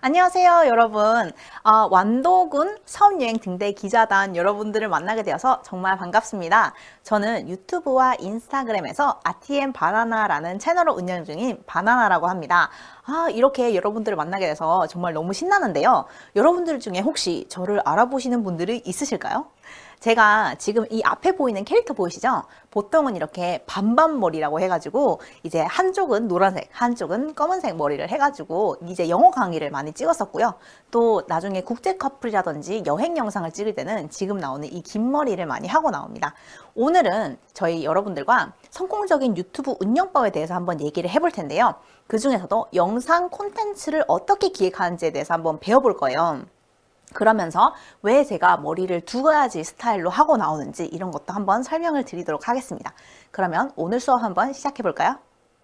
안녕하세요, 여러분. 완도군 섬유행 등대 기자단 여러분들을 만나게 되어서 정말 반갑습니다. 저는 유튜브와 인스타그램에서 RTM 바나나라는 채널을 운영 중인 바나나라고 합니다. 이렇게 여러분들을 만나게 돼서 정말 너무 신나는데요. 여러분들 중에 혹시 저를 알아보시는 분들이 있으실까요? 제가 지금 이 앞에 보이는 캐릭터 보이시죠? 보통은 이렇게 반반 머리라고 해가지고 이제 한쪽은 노란색, 한쪽은 검은색 머리를 해가지고 이제 영어 강의를 많이 찍었었고요. 또 나중에 국제 커플이라든지 여행 영상을 찍을 때는 지금 나오는 이 긴 머리를 많이 하고 나옵니다. 오늘은 저희 여러분들과 성공적인 유튜브 운영법에 대해서 한번 얘기를 해볼 텐데요. 그 중에서도 영상 콘텐츠를 어떻게 기획하는지에 대해서 한번 배워볼 거예요. 그러면서 왜 제가 머리를 두 가지 스타일로 하고 나오는지 이런 것도 한번 설명을 드리도록 하겠습니다. 그러면 오늘 수업 한번 시작해 볼까요?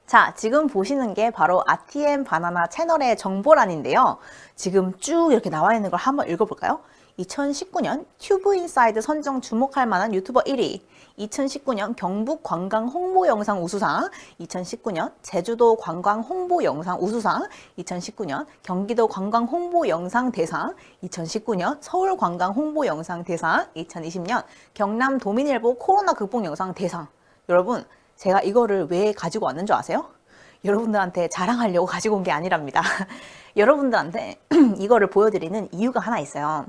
자, 지금 보시는 게 바로 RTM 바나나 채널의 정보란인데요. 지금 쭉 이렇게 나와 있는 걸 한번 읽어볼까요? 2019년 튜브 인사이드 선정 주목할 만한 유튜버 1위, 2019년 경북 관광 홍보 영상 우수상, 2019년 제주도 관광 홍보 영상 우수상, 2019년 경기도 관광 홍보 영상 대상, 2019년 서울 관광 홍보 영상 대상, 2020년 경남 도민일보 코로나 극복 영상 대상. 여러분, 제가 이거를 왜 가지고 왔는 줄 아세요? 여러분들한테 자랑하려고 가지고 온 게 아니랍니다. 여러분들한테 이거를 보여드리는 이유가 하나 있어요.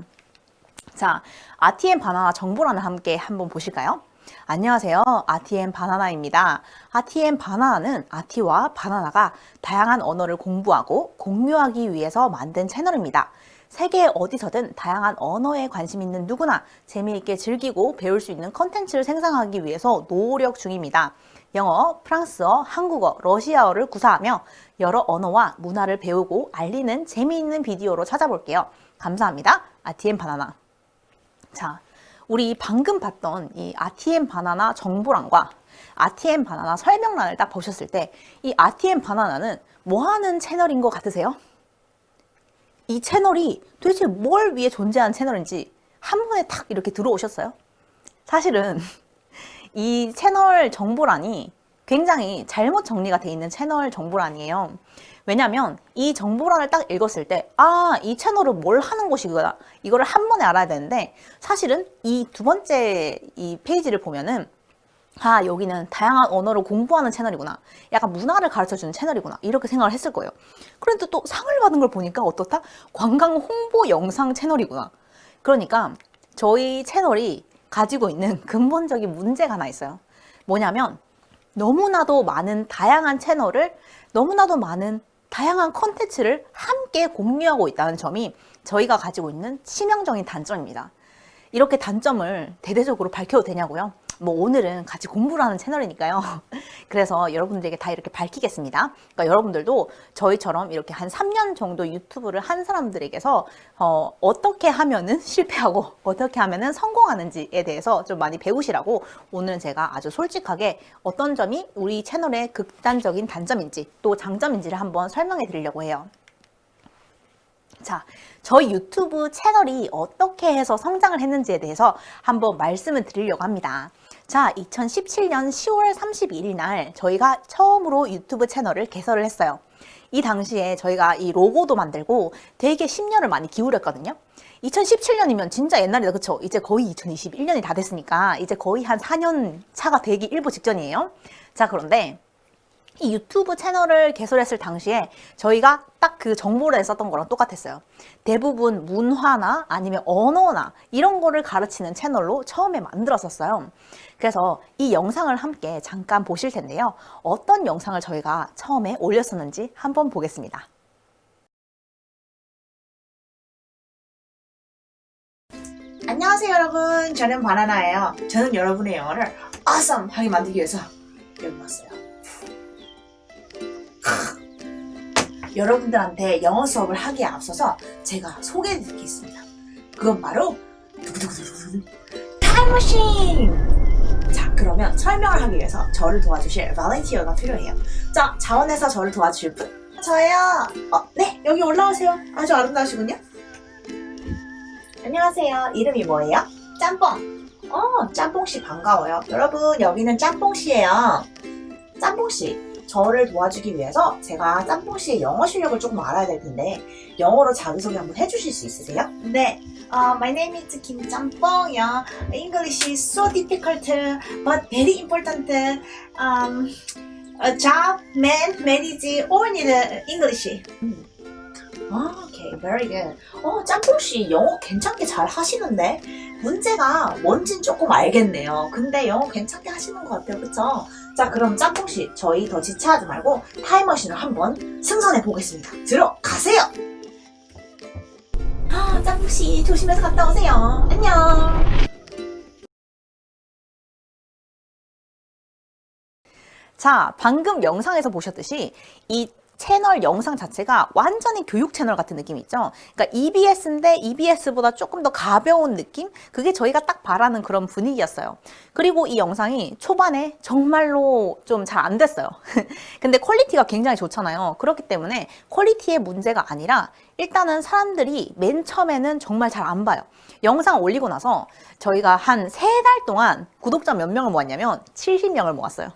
자, RTM 바나나 정보란을 함께 한번 보실까요? 안녕하세요. RTM 바나나입니다. RTM 바나나는 RT와 바나나가 다양한 언어를 공부하고 공유하기 위해서 만든 채널입니다. 세계 어디서든 다양한 언어에 관심 있는 누구나 재미있게 즐기고 배울 수 있는 컨텐츠를 생성하기 위해서 노력 중입니다. 영어, 프랑스어, 한국어, 러시아어를 구사하며 여러 언어와 문화를 배우고 알리는 재미있는 비디오로 찾아볼게요. 감사합니다. RTM 바나나. 자, 우리 방금 봤던 이 RTM 바나나 정보란과 RTM 바나나 설명란을 딱 보셨을 때 이 RTM 바나나는 뭐 하는 채널인 것 같으세요? 이 채널이 도대체 뭘 위해 존재하는 채널인지 한 번에 탁 이렇게 들어오셨어요? 사실은 이 채널 정보란이 굉장히 잘못 정리가 돼 있는 채널 정보란이에요. 왜냐면 이 정보란을 딱 읽었을 때 이 채널은 뭘 하는 곳이구나 이거를 한 번에 알아야 되는데 사실은 이 두 번째 이 페이지를 보면은 여기는 다양한 언어를 공부하는 채널이구나, 약간 문화를 가르쳐주는 채널이구나 이렇게 생각을 했을 거예요. 그런데 또 상을 받은 걸 보니까 어떻다? 관광 홍보 영상 채널이구나. 그러니까 저희 채널이 가지고 있는 근본적인 문제가 하나 있어요. 뭐냐면 너무나도 많은 다양한 채널을, 너무나도 많은 다양한 콘텐츠를 함께 공유하고 있다는 점이 저희가 가지고 있는 치명적인 단점입니다. 이렇게 단점을 대대적으로 밝혀도 되냐고요? 뭐 오늘은 같이 공부를 하는 채널이니까요. 그래서 여러분들에게 다 이렇게 밝히겠습니다. 그러니까 여러분들도 저희처럼 이렇게 한 3년 정도 유튜브를 한 사람들에게서 어떻게 하면은 실패하고 어떻게 하면은 성공하는지에 대해서 좀 많이 배우시라고 오늘은 제가 아주 솔직하게 어떤 점이 우리 채널의 극단적인 단점인지 또 장점인지를 한번 설명해 드리려고 해요. 자, 저희 유튜브 채널이 어떻게 해서 성장을 했는지에 대해서 한번 말씀을 드리려고 합니다. 자, 2017년 10월 31일 날 저희가 처음으로 유튜브 채널을 개설을 했어요. 이 당시에 저희가 이 로고도 만들고 되게 심려를 많이 기울였거든요. 2017년이면 진짜 옛날이다, 그쵸? 이제 거의 2021년이 다 됐으니까 이제 거의 한 4년 차가 되기 일부 직전이에요. 자, 그런데 이 유튜브 채널을 개설했을 당시에 저희가 딱 그 정보를 냈었던 거랑 똑같았어요. 대부분 문화나 아니면 언어나 이런 거를 가르치는 채널로 처음에 만들었었어요. 그래서 이 영상을 함께 잠깐 보실 텐데요. 어떤 영상을 저희가 처음에 올렸었는지 한번 보겠습니다. 안녕하세요 여러분, 저는 바나나예요. 저는 여러분의 영어를 awesome하게 만들기 위해서 여기 왔어요. 여러분들한테 영어 수업을 하기에 앞서서 제가 소개해드릴 게 있습니다. 그건 바로 타임머신! 자, 그러면 설명을 하기 위해서 저를 도와주실 발렌티어가 필요해요. 자, 자원에서 저를 도와주실 분? 저예요. 네, 여기 올라오세요. 아주 아름다우시군요. 안녕하세요. 이름이 뭐예요? 짬뽕. 짬뽕씨 반가워요. 여러분, 여기는 짬뽕씨예요. 짬뽕씨, 저를 도와주기 위해서 제가 짬뽕 씨의 영어 실력을 조금 알아야 될 텐데 영어로 자기소개 한번 해주실 수 있으세요? 네. My name is Kim Jampong. English is so difficult, but very important. A job, man, marriage, all need English. 오케이, very good. 짬뽕 씨 영어 괜찮게 잘 하시는데 문제가 뭔진 조금 알겠네요. 근데 영어 괜찮게 하시는 것 같아요, 그쵸? 자, 그럼 짬뽕 씨 저희 더 지체하지 말고 타임머신을 한번 승선해 보겠습니다. 들어가세요. 짬뽕 씨 조심해서 갔다 오세요. 안녕. 자, 방금 영상에서 보셨듯이 이 채널 영상 자체가 완전히 교육 채널 같은 느낌이 있죠. 그러니까 EBS인데 EBS보다 조금 더 가벼운 느낌? 그게 저희가 딱 바라는 그런 분위기였어요. 그리고 이 영상이 초반에 정말로 좀 잘 안 됐어요. 근데 퀄리티가 굉장히 좋잖아요. 그렇기 때문에 퀄리티의 문제가 아니라 일단은 사람들이 맨 처음에는 정말 잘 안 봐요. 영상 올리고 나서 저희가 한 3달 동안 구독자 몇 명을 모았냐면 70명을 모았어요.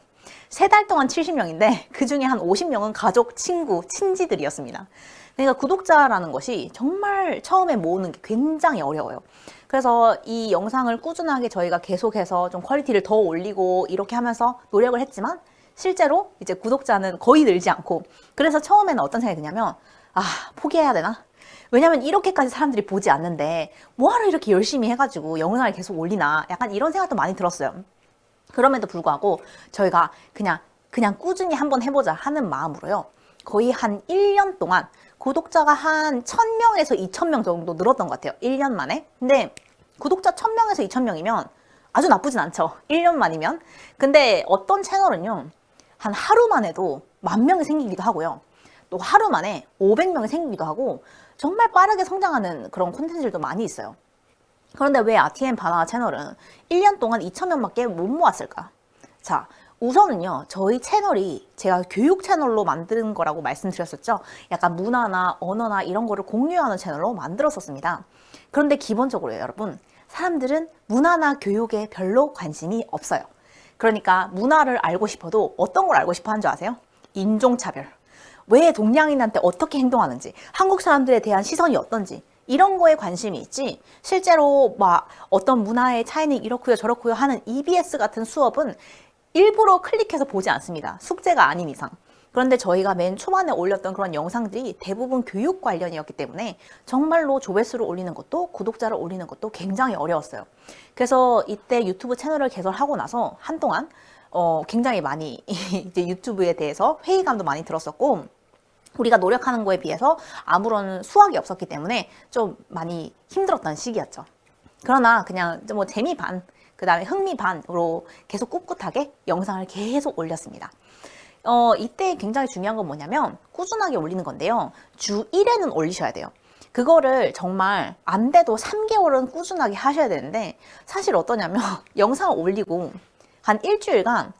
3달 동안 70명인데 그 중에 한 50명은 가족, 친구, 친지들이었습니다. 그러니까 구독자라는 것이 정말 처음에 모으는 게 굉장히 어려워요. 그래서 이 영상을 꾸준하게 저희가 계속해서 좀 퀄리티를 더 올리고 이렇게 하면서 노력을 했지만 실제로 이제 구독자는 거의 늘지 않고, 그래서 처음에는 어떤 생각이 드냐면 포기해야 되나? 왜냐면 이렇게까지 사람들이 보지 않는데 뭐하러 이렇게 열심히 해가지고 영상을 계속 올리나, 약간 이런 생각도 많이 들었어요. 그럼에도 불구하고 저희가 그냥 꾸준히 한번 해보자 하는 마음으로요. 거의 한 1년 동안 구독자가 한 1000명에서 2000명 정도 늘었던 것 같아요. 1년 만에. 근데 구독자 1000명에서 2000명이면 아주 나쁘진 않죠. 1년 만이면. 근데 어떤 채널은요, 한 하루 만에도 10,000명이 생기기도 하고요. 또 하루 만에 500명이 생기기도 하고 정말 빠르게 성장하는 그런 콘텐츠들도 많이 있어요. 그런데 왜 RTM 바나나 채널은 1년 동안 2,000명밖에 못 모았을까? 자, 우선은요, 저희 채널이 제가 교육 채널로 만든 거라고 말씀드렸었죠. 약간 문화나 언어나 이런 거를 공유하는 채널로 만들었었습니다. 그런데 기본적으로요, 여러분, 사람들은 문화나 교육에 별로 관심이 없어요. 그러니까 문화를 알고 싶어도 어떤 걸 알고 싶어 하는 줄 아세요? 인종차별. 왜 동양인한테 어떻게 행동하는지, 한국 사람들에 대한 시선이 어떤지, 이런 거에 관심이 있지, 실제로 막 어떤 문화의 차이는 이렇고요 저렇고요 하는 EBS 같은 수업은 일부러 클릭해서 보지 않습니다. 숙제가 아닌 이상. 그런데 저희가 맨 초반에 올렸던 그런 영상들이 대부분 교육 관련이었기 때문에 정말로 조회수를 올리는 것도 구독자를 올리는 것도 굉장히 어려웠어요. 그래서 이때 유튜브 채널을 개설하고 나서 한동안 굉장히 많이 이제 유튜브에 대해서 회의감도 많이 들었었고, 우리가 노력하는 거에 비해서 아무런 수확이 없었기 때문에 좀 많이 힘들었던 시기였죠. 그러나 그냥 뭐 재미 반, 그 다음에 흥미 반으로 계속 꿋꿋하게 영상을 계속 올렸습니다. 이때 굉장히 중요한 건 뭐냐면 꾸준하게 올리는 건데요. 주 1회는 올리셔야 돼요. 그거를 정말 안 돼도 3개월은 꾸준하게 하셔야 되는데, 사실 어떠냐면 영상을 올리고 한 일주일간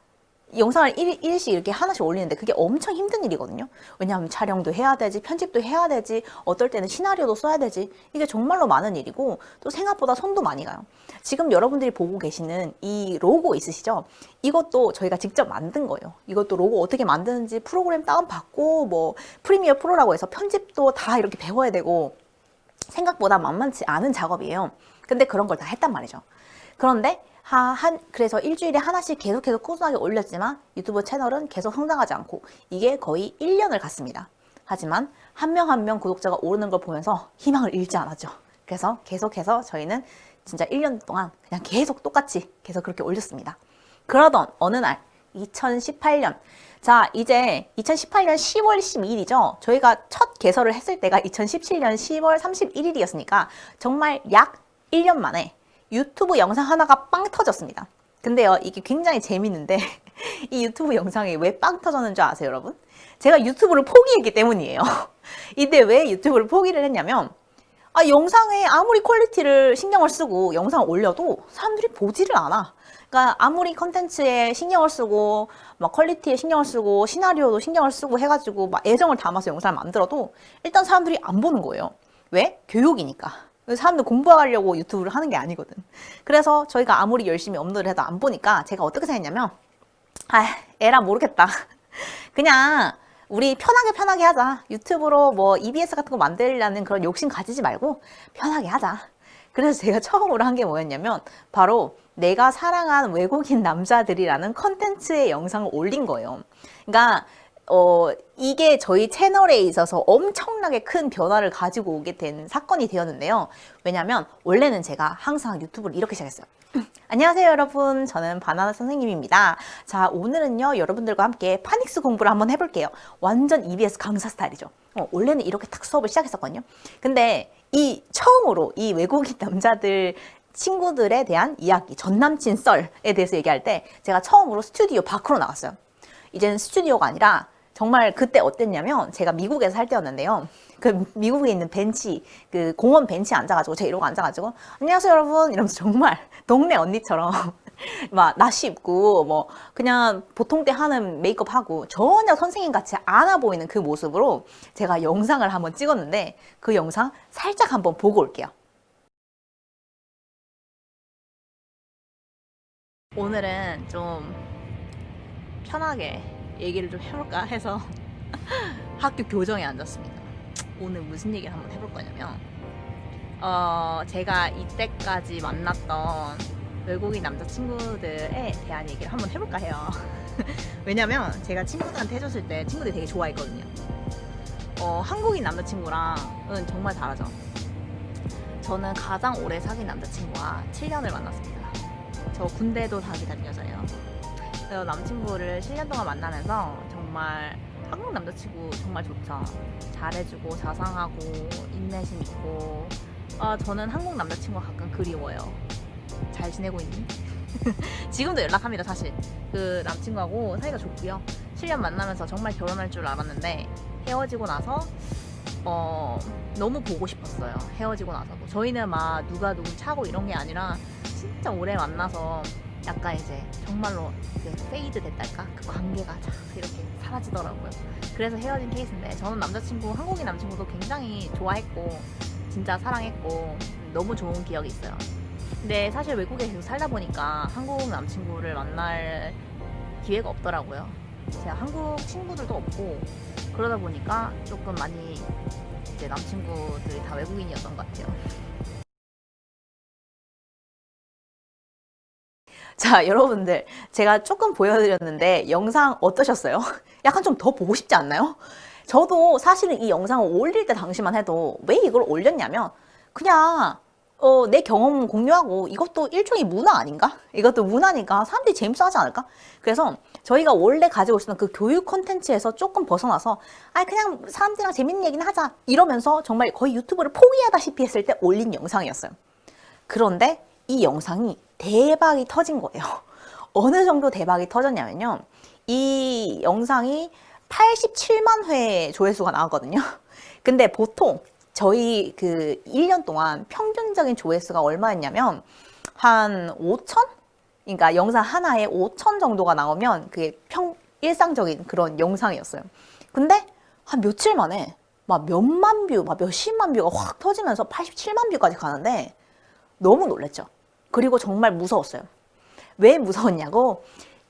영상을 일씩 이렇게 하나씩 올리는데 그게 엄청 힘든 일이거든요. 왜냐하면 촬영도 해야 되지, 편집도 해야 되지, 어떨 때는 시나리오도 써야 되지. 이게 정말로 많은 일이고 또 생각보다 손도 많이 가요. 지금 여러분들이 보고 계시는 이 로고 있으시죠? 이것도 저희가 직접 만든 거예요. 이것도 로고 어떻게 만드는지 프로그램 다운받고 뭐 프리미어 프로라고 해서 편집도 다 이렇게 배워야 되고 생각보다 만만치 않은 작업이에요. 근데 그런 걸 다 했단 말이죠. 그런데 그래서 일주일에 하나씩 계속해서 꾸준하게 올렸지만 유튜브 채널은 계속 성장하지 않고 이게 거의 1년을 갔습니다. 하지만 한 명 한 명 구독자가 오르는 걸 보면서 희망을 잃지 않았죠. 그래서 계속해서 저희는 진짜 1년 동안 그냥 계속 똑같이 계속 그렇게 올렸습니다. 그러던 어느 날 2018년, 자 이제 2018년 10월 12일이죠. 저희가 첫 개설을 했을 때가 2017년 10월 31일이었으니까 정말 약 1년 만에 유튜브 영상 하나가 빵 터졌습니다. 근데요, 이게 굉장히 재밌는데 이 유튜브 영상이 왜 빵 터졌는 줄 아세요, 여러분? 제가 유튜브를 포기했기 때문이에요. 이때 왜 유튜브를 포기를 했냐면 영상에 아무리 퀄리티를 신경을 쓰고 영상을 올려도 사람들이 보지를 않아. 그러니까 아무리 컨텐츠에 신경을 쓰고 막 퀄리티에 신경을 쓰고 시나리오도 신경을 쓰고 해가지고 막 애정을 담아서 영상을 만들어도 일단 사람들이 안 보는 거예요. 왜? 교육이니까. 사람들 공부하려고 유튜브를 하는 게 아니거든. 그래서 저희가 아무리 열심히 업로드를 해도 안 보니까 제가 어떻게 생각했냐면 에라 모르겠다. 그냥 우리 편하게 하자. 유튜브로 뭐 EBS 같은 거 만들려는 그런 욕심 가지지 말고 편하게 하자. 그래서 제가 처음으로 한 게 뭐였냐면 바로 내가 사랑한 외국인 남자들이라는 컨텐츠의 영상을 올린 거예요. 그러니까 이게 저희 채널에 있어서 엄청나게 큰 변화를 가지고 오게 된 사건이 되었는데요. 왜냐면 원래는 제가 항상 유튜브를 이렇게 시작했어요. 안녕하세요 여러분, 저는 바나나 선생님입니다. 자, 오늘은요 여러분들과 함께 파닉스 공부를 한번 해볼게요. 완전 EBS 강사 스타일이죠. 원래는 이렇게 딱 수업을 시작했었거든요. 근데 처음으로 이 외국인 남자들 친구들에 대한 이야기, 전남친 썰에 대해서 얘기할 때 제가 처음으로 스튜디오 밖으로 나갔어요. 이제는 스튜디오가 아니라 정말 그때 어땠냐면 제가 미국에서 살 때였는데요. 그 미국에 있는 벤치, 그 공원 벤치에 앉아가지고 제가 이러고 앉아가지고 안녕하세요 여러분 이러면서 정말 동네 언니처럼 막 나시 입고 뭐 그냥 보통 때 하는 메이크업 하고 전혀 선생님 같이 않아 보이는 그 모습으로 제가 영상을 한번 찍었는데 그 영상 살짝 한번 보고 올게요. 오늘은 좀 편하게 얘기를 좀 해볼까 해서 학교 교정에 앉았습니다. 오늘 무슨 얘기를 한번 해볼 거냐면 제가 이때까지 만났던 외국인 남자친구들에 대한 얘기를 한번 해볼까 해요. 왜냐면 제가 친구들한테 해줬을 때 친구들이 되게 좋아했거든요. 한국인 남자친구랑은 정말 다르죠. 저는 가장 오래 사귄 남자친구와 7년을 만났습니다. 저 군대도 다니던 여자예요. 그래서 남친구를 7년 동안 만나면서 정말 한국 남자친구 정말 좋죠. 잘해주고 자상하고 인내심 있고 저는 한국 남자친구가 가끔 그리워요. 잘 지내고 있니? 지금도 연락합니다. 사실 그 남친구하고 사이가 좋고요. 7년 만나면서 정말 결혼할 줄 알았는데 헤어지고 나서 너무 보고 싶었어요. 헤어지고 나서도 저희는 막 누가 누구 차고 이런 게 아니라 진짜 오래 만나서 약간 이제 정말로 이제 페이드 됐달까? 그 관계가 쫙 이렇게 사라지더라고요. 그래서 헤어진 케이스인데 저는 남자친구, 한국인 남자친구도 굉장히 좋아했고 진짜 사랑했고 너무 좋은 기억이 있어요. 근데 사실 외국에 계속 살다 보니까 한국 남친구를 만날 기회가 없더라고요. 제가 한국 친구들도 없고 그러다 보니까 조금 많이 이제 남친구들이 다 외국인이었던 것 같아요. 자, 여러분들 제가 조금 보여드렸는데 영상 어떠셨어요? 약간 좀 더 보고 싶지 않나요? 저도 사실은 이 영상을 올릴 때 당시만 해도 왜 이걸 올렸냐면 그냥 내 경험 공유하고 이것도 일종의 문화 아닌가? 이것도 문화니까 사람들이 재밌어 하지 않을까? 그래서 저희가 원래 가지고 있었던 그 교육 콘텐츠에서 조금 벗어나서 그냥 사람들이랑 재밌는 얘기는 하자 이러면서 정말 거의 유튜브를 포기하다시피 했을 때 올린 영상이었어요. 그런데 이 영상이 대박이 터진 거예요. 어느 정도 대박이 터졌냐면요. 이 영상이 87만 회 조회수가 나왔거든요. 근데 보통 저희 그 1년 동안 평균적인 조회수가 얼마였냐면 한 5천? 그러니까 영상 하나에 5천 정도가 나오면 그게 일상적인 그런 영상이었어요. 근데 한 며칠 만에 막 몇만 뷰, 막 몇십만 뷰가 확 터지면서 87만 뷰까지 가는데 너무 놀랬죠. 그리고 정말 무서웠어요. 왜 무서웠냐고?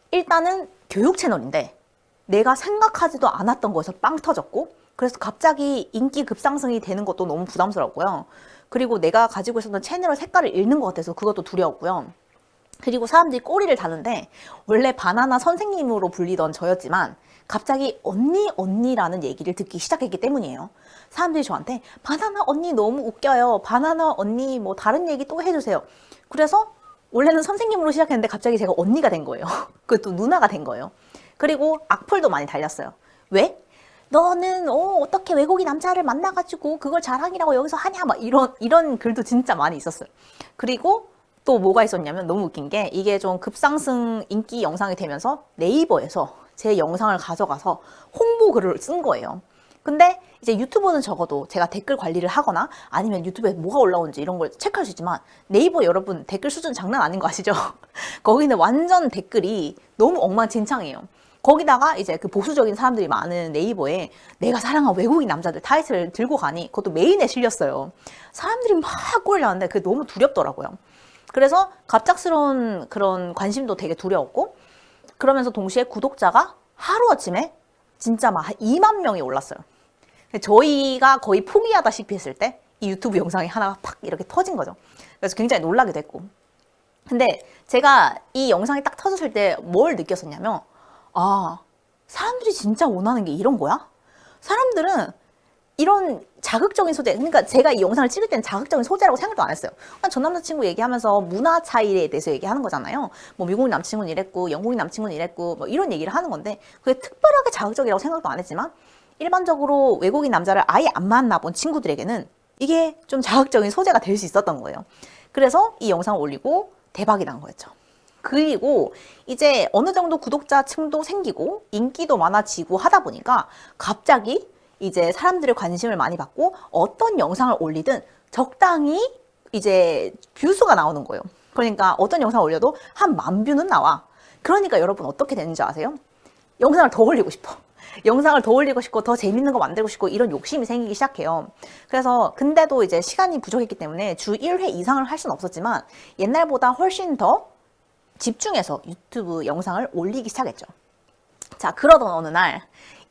일단은 교육 채널인데 내가 생각하지도 않았던 거에서 빵 터졌고 그래서 갑자기 인기 급상승이 되는 것도 너무 부담스럽고요. 그리고 내가 가지고 있었던 채널의 색깔을 잃는 것 같아서 그것도 두려웠고요. 그리고 사람들이 꼬리를 다는데 원래 바나나 선생님으로 불리던 저였지만 갑자기 언니라는 얘기를 듣기 시작했기 때문이에요. 사람들이 저한테 바나나 언니 너무 웃겨요. 바나나 언니 뭐 다른 얘기 또 해주세요. 그래서 원래는 선생님으로 시작했는데 갑자기 제가 언니가 된 거예요. 그것도 누나가 된 거예요. 그리고 악플도 많이 달렸어요. 왜? 너는 어떻게 외국인 남자를 만나가지고 그걸 자랑이라고 여기서 하냐 막 이런 글도 진짜 많이 있었어요. 그리고 또 뭐가 있었냐면 너무 웃긴 게 이게 좀 급상승 인기 영상이 되면서 네이버에서 제 영상을 가져가서 홍보 글을 쓴 거예요. 근데 이제 유튜브는 적어도 제가 댓글 관리를 하거나 아니면 유튜브에 뭐가 올라오는지 이런 걸 체크할 수 있지만 네이버 여러분 댓글 수준 장난 아닌 거 아시죠? 거기는 완전 댓글이 너무 엉망진창이에요. 거기다가 이제 그 보수적인 사람들이 많은 네이버에 내가 사랑한 외국인 남자들 타이틀을 들고 가니 그것도 메인에 실렸어요. 사람들이 막 꼬리려는데 그게 너무 두렵더라고요. 그래서 갑작스러운 그런 관심도 되게 두려웠고 그러면서 동시에 구독자가 하루아침에 진짜 막 2만 명이 올랐어요. 저희가 거의 포기하다시피 했을 때 이 유튜브 영상이 하나가 팍 이렇게 터진 거죠. 그래서 굉장히 놀라기도 했고. 근데 제가 이 영상이 딱 터졌을 때 뭘 느꼈었냐면, 아, 사람들이 진짜 원하는 게 이런 거야? 사람들은 이런 자극적인 소재, 그러니까 제가 이 영상을 찍을 때는 자극적인 소재라고 생각도 안 했어요. 전 남자친구 얘기하면서 문화 차이에 대해서 얘기하는 거잖아요. 뭐 미국 남친구는 이랬고 영국 남친구는 이랬고 뭐 이런 얘기를 하는 건데 그게 특별하게 자극적이라고 생각도 안 했지만 일반적으로 외국인 남자를 아예 안 만나본 친구들에게는 이게 좀 자극적인 소재가 될 수 있었던 거예요. 그래서 이 영상을 올리고 대박이 난 거였죠. 그리고 이제 어느 정도 구독자층도 생기고 인기도 많아지고 하다 보니까 갑자기 이제 사람들의 관심을 많이 받고 어떤 영상을 올리든 적당히 이제 뷰수가 나오는 거예요. 그러니까 어떤 영상을 올려도 한 10,000뷰는 나와. 그러니까 여러분 어떻게 되는지 아세요? 영상을 더 올리고 싶어. 영상을 더 올리고 싶고 더 재밌는 거 만들고 싶고 이런 욕심이 생기기 시작해요. 그래서 근데도 이제 시간이 부족했기 때문에 주 1회 이상을 할 수는 없었지만 옛날보다 훨씬 더 집중해서 유튜브 영상을 올리기 시작했죠. 자, 그러던 어느 날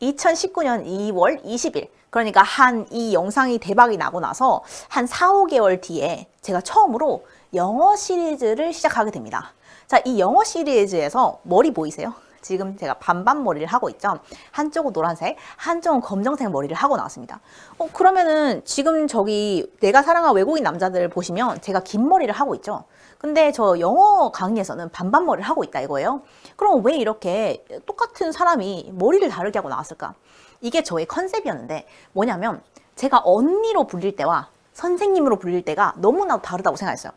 2019년 2월 20일 그러니까 한 이 영상이 대박이 나고 나서 한 4, 5개월 뒤에 제가 처음으로 영어 시리즈를 시작하게 됩니다. 자, 이 영어 시리즈에서 머리 보이세요? 지금 제가 반반 머리를 하고 있죠. 한쪽은 노란색, 한쪽은 검정색 머리를 하고 나왔습니다. 그러면은 지금 저기 내가 사랑한 외국인 남자들 보시면 제가 긴 머리를 하고 있죠. 근데 저 영어 강의에서는 반반 머리를 하고 있다 이거예요. 그럼 왜 이렇게 똑같은 사람이 머리를 다르게 하고 나왔을까? 이게 저의 컨셉이었는데 뭐냐면 제가 언니로 불릴 때와 선생님으로 불릴 때가 너무나도 다르다고 생각했어요.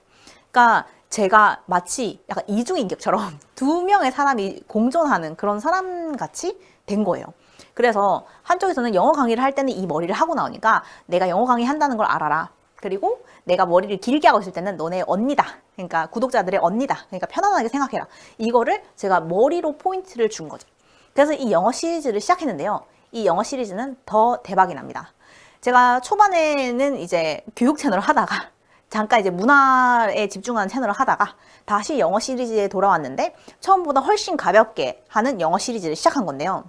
그러니까 제가 마치 약간 이중인격처럼 두 명의 사람이 공존하는 그런 사람 같이 된 거예요. 그래서 한쪽에서는 영어 강의를 할 때는 이 머리를 하고 나오니까 내가 영어 강의 한다는 걸 알아라. 그리고 내가 머리를 길게 하고 있을 때는 너네 언니다. 그러니까 구독자들의 언니다. 그러니까 편안하게 생각해라. 이거를 제가 머리로 포인트를 준 거죠. 그래서 이 영어 시리즈를 시작했는데요. 이 영어 시리즈는 더 대박이 납니다. 제가 초반에는 이제 교육 채널을 하다가 잠깐 이제 문화에 집중하는 채널을 하다가 다시 영어 시리즈에 돌아왔는데 처음보다 훨씬 가볍게 하는 영어 시리즈를 시작한 건데요.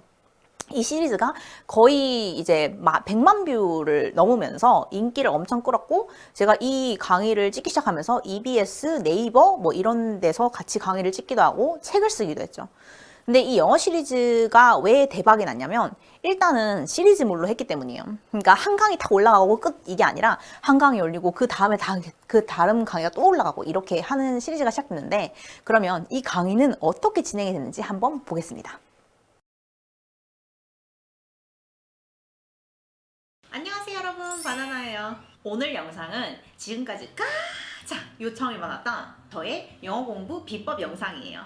이 시리즈가 거의 이제 100만 뷰를 넘으면서 인기를 엄청 끌었고 제가 이 강의를 찍기 시작하면서 EBS, 네이버 뭐 이런 데서 같이 강의를 찍기도 하고 책을 쓰기도 했죠. 근데 이 영어 시리즈가 왜 대박이 났냐면 일단은 시리즈물로 했기 때문이에요. 그러니까 한 강의 딱 올라가고 끝 이게 아니라 한 강의 올리고 그 다음에 그 다른 강의가 또 올라가고 이렇게 하는 시리즈가 시작됐는데 그러면 이 강의는 어떻게 진행이 됐는지 한번 보겠습니다. 안녕하세요 여러분, 바나나예요. 오늘 영상은 지금까지 가장 요청이 많았던 저의 영어 공부 비법 영상이에요.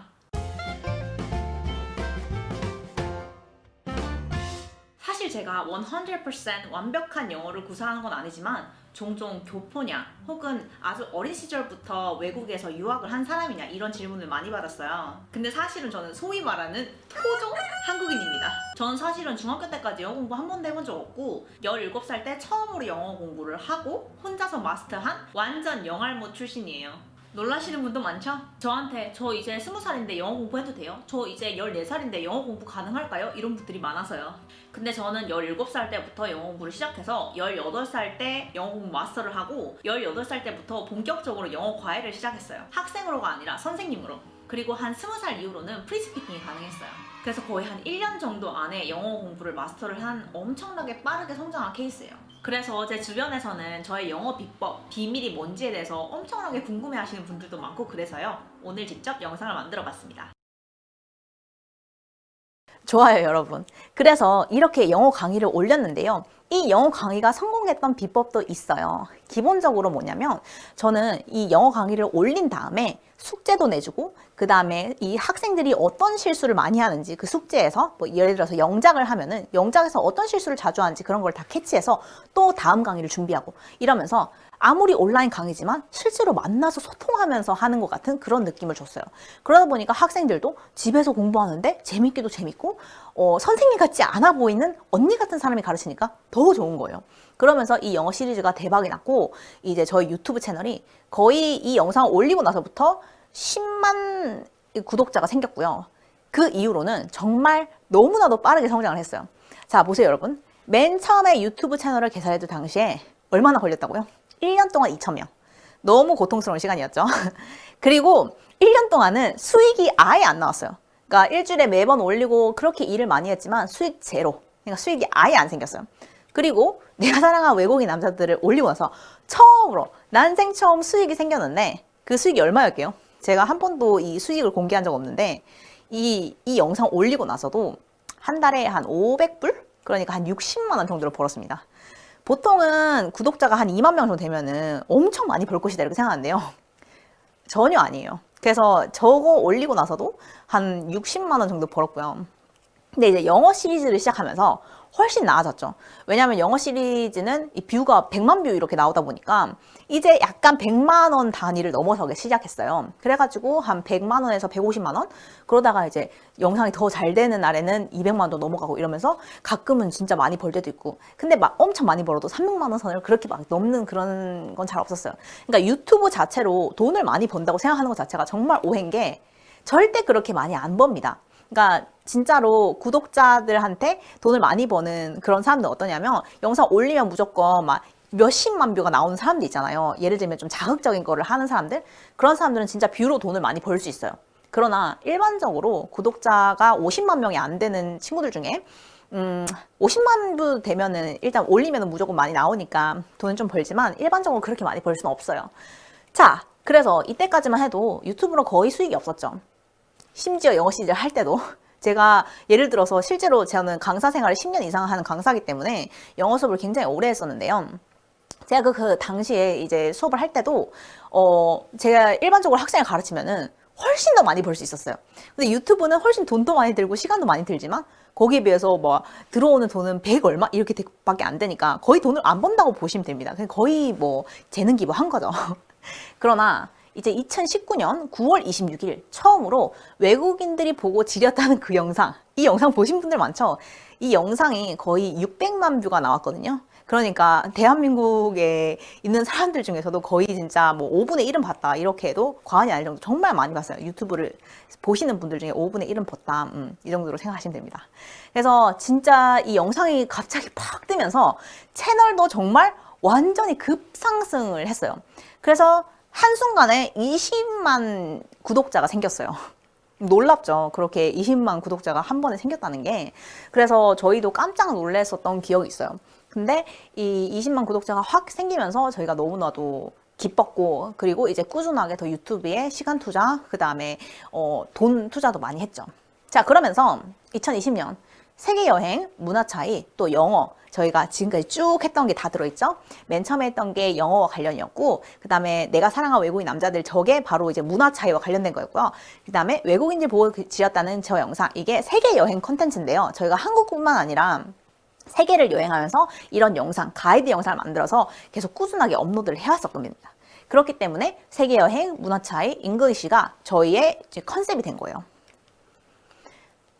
사실 제가 100% 완벽한 영어를 구사하는 건 아니지만 종종 교포냐 혹은 아주 어린 시절부터 외국에서 유학을 한 사람이냐 이런 질문을 많이 받았어요. 근데 사실은 저는 소위 말하는 토종 한국인입니다. 저는 사실은 중학교 때까지 영어 공부 한 번도 해본 적 없고 17살 때 처음으로 영어 공부를 하고 혼자서 마스터한 완전 영알못 출신이에요. 놀라시는 분도 많죠? 저한테 저 이제 20살인데 영어 공부해도 돼요? 저 이제 14살인데 영어 공부 가능할까요? 이런 분들이 많아서요. 근데 저는 17살 때부터 영어 공부를 시작해서 18살 때 영어 공부 마스터를 하고 18살 때부터 본격적으로 영어 과외를 시작했어요. 학생으로가 아니라 선생님으로. 그리고 한 20살 이후로는 프리스피킹이 가능했어요. 그래서 거의 한 1년 정도 안에 영어 공부를 마스터를 한 엄청나게 빠르게 성장한 케이스예요. 그래서 제 주변에서는 저의 영어 비법, 비밀이 뭔지에 대해서 엄청나게 궁금해하시는 분들도 많고 그래서요. 오늘 직접 영상을 만들어 봤습니다. 좋아요 여러분. 그래서 이렇게 영어 강의를 올렸는데요. 이 영어 강의가 성공했던 비법도 있어요. 기본적으로 뭐냐면 저는 이 영어 강의를 올린 다음에 숙제도 내주고 그 다음에 이 학생들이 어떤 실수를 많이 하는지 그 숙제에서 뭐 예를 들어서 영작을 하면은 영작에서 어떤 실수를 자주 하는지 그런 걸 다 캐치해서 또 다음 강의를 준비하고 이러면서 아무리 온라인 강의지만 실제로 만나서 소통하면서 하는 것 같은 그런 느낌을 줬어요. 그러다 보니까 학생들도 집에서 공부하는데 재밌기도 재밌고 선생님 같지 않아 보이는 언니 같은 사람이 가르치니까 더 좋은 거예요. 그러면서 이 영어 시리즈가 대박이 났고 이제 저희 유튜브 채널이 거의 이 영상을 올리고 나서부터 10만 구독자가 생겼고요. 그 이후로는 정말 너무나도 빠르게 성장을 했어요. 자, 보세요, 여러분. 맨 처음에 유튜브 채널을 개설했을 당시에 얼마나 걸렸다고요? 1년 동안 2,000명. 너무 고통스러운 시간이었죠. 그리고 1년 동안은 수익이 아예 안 나왔어요. 그러니까 일주일에 매번 올리고 그렇게 일을 많이 했지만 수익 제로. 그러니까 수익이 아예 안 생겼어요. 그리고 내가 사랑한 외국인 남자들을 올리고 나서 처음으로 난생 처음 수익이 생겼는데 그 수익이 얼마였게요? 제가 한 번도 이 수익을 공개한 적 없는데 이 영상 올리고 나서도 한 달에 한 500불? 그러니까 한 60만 원 정도를 벌었습니다. 보통은 구독자가 한 2만 명 정도 되면은 엄청 많이 벌 것이다 이렇게 생각하는데요. 전혀 아니에요. 그래서 저거 올리고 나서도 한 60만 원 정도 벌었고요. 근데 이제 영어 시리즈를 시작하면서 훨씬 나아졌죠. 왜냐하면 영어 시리즈는 이 뷰가 100만 뷰 이렇게 나오다 보니까 이제 약간 100만 원 단위를 넘어서기 시작했어요. 그래가지고 한 100만 원에서 150만 원? 그러다가 이제 영상이 더 잘 되는 날에는 200만 원도 넘어가고 이러면서 가끔은 진짜 많이 벌 때도 있고 근데 막 엄청 많이 벌어도 300만 원 선을 그렇게 막 넘는 그런 건 잘 없었어요. 그러니까 유튜브 자체로 돈을 많이 번다고 생각하는 것 자체가 정말 오해인 게 절대 그렇게 많이 안 법니다. 그러니까 진짜로 구독자들한테 돈을 많이 버는 그런 사람들은 어떠냐면 영상 올리면 무조건 막 몇십만 뷰가 나오는 사람들 있잖아요. 예를 들면 좀 자극적인 거를 하는 사람들 그런 사람들은 진짜 뷰로 돈을 많이 벌 수 있어요. 그러나 일반적으로 구독자가 50만 명이 안 되는 친구들 중에 50만 뷰 되면은 일단 올리면은 무조건 많이 나오니까 돈은 좀 벌지만 일반적으로 그렇게 많이 벌 수는 없어요. 자, 그래서 이때까지만 해도 유튜브로 거의 수익이 없었죠. 심지어 영어 시리즈를 할 때도 제가 예를 들어서 실제로 저는 강사 생활을 10년 이상 하는 강사이기 때문에 영어 수업을 굉장히 오래 했었는데요. 제가 그 당시에 이제 수업을 할 때도 제가 일반적으로 학생을 가르치면은 훨씬 더 많이 벌 수 있었어요. 근데 유튜브는 훨씬 돈도 많이 들고 시간도 많이 들지만 거기에 비해서 뭐 들어오는 돈은 100 얼마 이렇게 밖에 안 되니까 거의 돈을 안 번다고 보시면 됩니다. 거의 뭐 재능 기부한 거죠. 그러나 이제 2019년 9월 26일 처음으로 외국인들이 보고 지렸다는 그 영상, 이 영상 보신 분들 많죠? 이 영상이 거의 600만 뷰가 나왔거든요. 그러니까 대한민국에 있는 사람들 중에서도 거의 진짜 뭐 5분의 1은 봤다 이렇게 해도 과언이 아닐 정도 정말 많이 봤어요. 유튜브를 보시는 분들 중에 5분의 1은 봤다 이 정도로 생각하시면 됩니다. 그래서 진짜 이 영상이 갑자기 팍 뜨면서 채널도 정말 완전히 급상승을 했어요. 그래서 한순간에 20만 구독자가 생겼어요. 놀랍죠. 그렇게 20만 구독자가 한 번에 생겼다는 게. 그래서 저희도 깜짝 놀랐었던 기억이 있어요. 근데 이 20만 구독자가 확 생기면서 저희가 너무나도 기뻤고 그리고 이제 꾸준하게 더 유튜브에 시간 투자 그 다음에 돈 투자도 많이 했죠. 자, 그러면서 2020년 세계 여행, 문화 차이, 또 영어 저희가 지금까지 쭉 했던 게 다 들어있죠. 맨 처음에 했던 게 영어와 관련이었고 그 다음에 내가 사랑한 외국인 남자들 저게 바로 이제 문화 차이와 관련된 거였고요. 그 다음에 외국인들 보고 지었다는 저 영상 이게 세계 여행 컨텐츠인데요. 저희가 한국뿐만 아니라 세계를 여행하면서 이런 영상, 가이드 영상을 만들어서 계속 꾸준하게 업로드를 해왔을 겁니다. 그렇기 때문에 세계 여행, 문화 차이, 잉글리시가 저희의 이제 컨셉이 된 거예요.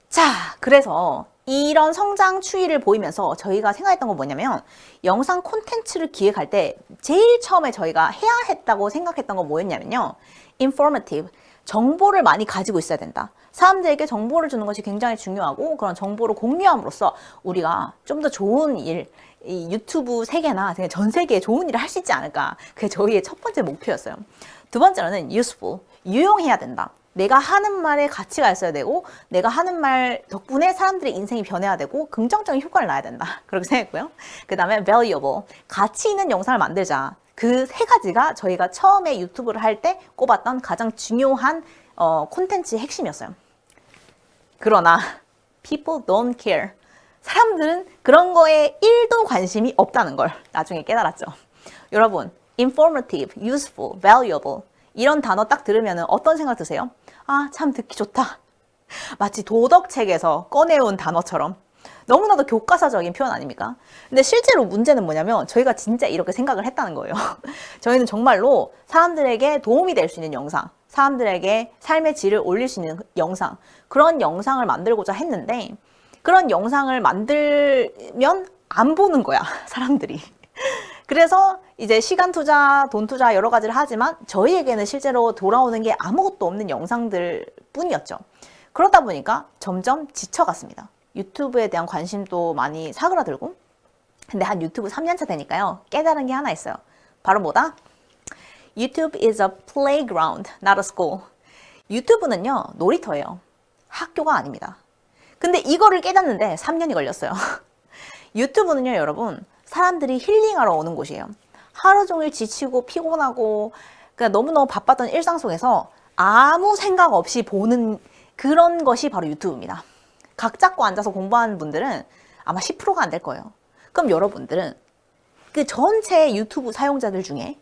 자, 그래서 이런 성장 추이를 보이면서 저희가 생각했던 건 뭐냐면 영상 콘텐츠를 기획할 때 제일 처음에 저희가 해야 했다고 생각했던 건 뭐였냐면요. informative, 정보를 많이 가지고 있어야 된다. 사람들에게 정보를 주는 것이 굉장히 중요하고 그런 정보를 공유함으로써 우리가 좀 더 좋은 일, 이 유튜브 세계나 전 세계에 좋은 일을 할 수 있지 않을까. 그게 저희의 첫 번째 목표였어요. 두 번째로는 useful, 유용해야 된다. 내가 하는 말에 가치가 있어야 되고 내가 하는 말 덕분에 사람들의 인생이 변해야 되고 긍정적인 효과를 낳아야 된다. 그렇게 생각했고요. 그 다음에 valuable, 가치 있는 영상을 만들자. 그 세 가지가 저희가 처음에 유튜브를 할 때 꼽았던 가장 중요한 콘텐츠의 핵심이었어요. 그러나 people don't care. 사람들은 그런 거에 1도 관심이 없다는 걸 나중에 깨달았죠. 여러분, informative, useful, valuable 이런 단어 딱 들으면 어떤 생각 드세요? 아, 참 듣기 좋다. 마치 도덕책에서 꺼내온 단어처럼 너무나도 교과서적인 표현 아닙니까? 근데 실제로 문제는 뭐냐면 저희가 진짜 이렇게 생각을 했다는 거예요. 저희는 정말로 사람들에게 도움이 될 수 있는 영상, 사람들에게 삶의 질을 올릴 수 있는 영상, 그런 영상을 만들고자 했는데 그런 영상을 만들면 안 보는 거야, 사람들이. 그래서 이제 시간 투자, 돈 투자 여러 가지를 하지만 저희에게는 실제로 돌아오는 게 아무것도 없는 영상들 뿐이었죠. 그러다 보니까 점점 지쳐갔습니다. 유튜브에 대한 관심도 많이 사그라들고, 근데 한 유튜브 3년차 되니까요, 깨달은 게 하나 있어요. 바로 뭐다? YouTube is a playground, not a school. 유튜브는요, 놀이터예요. 학교가 아닙니다. 근데 이거를 깨닫는데 3년이 걸렸어요. 유튜브는요, 여러분, 사람들이 힐링하러 오는 곳이에요. 하루 종일 지치고 피곤하고, 그러니까 너무너무 바빴던 일상 속에서 아무 생각 없이 보는 그런 것이 바로 유튜브입니다. 각 잡고 앉아서 공부하는 분들은 아마 10%가 안 될 거예요. 그럼 여러분들은 그 전체 유튜브 사용자들 중에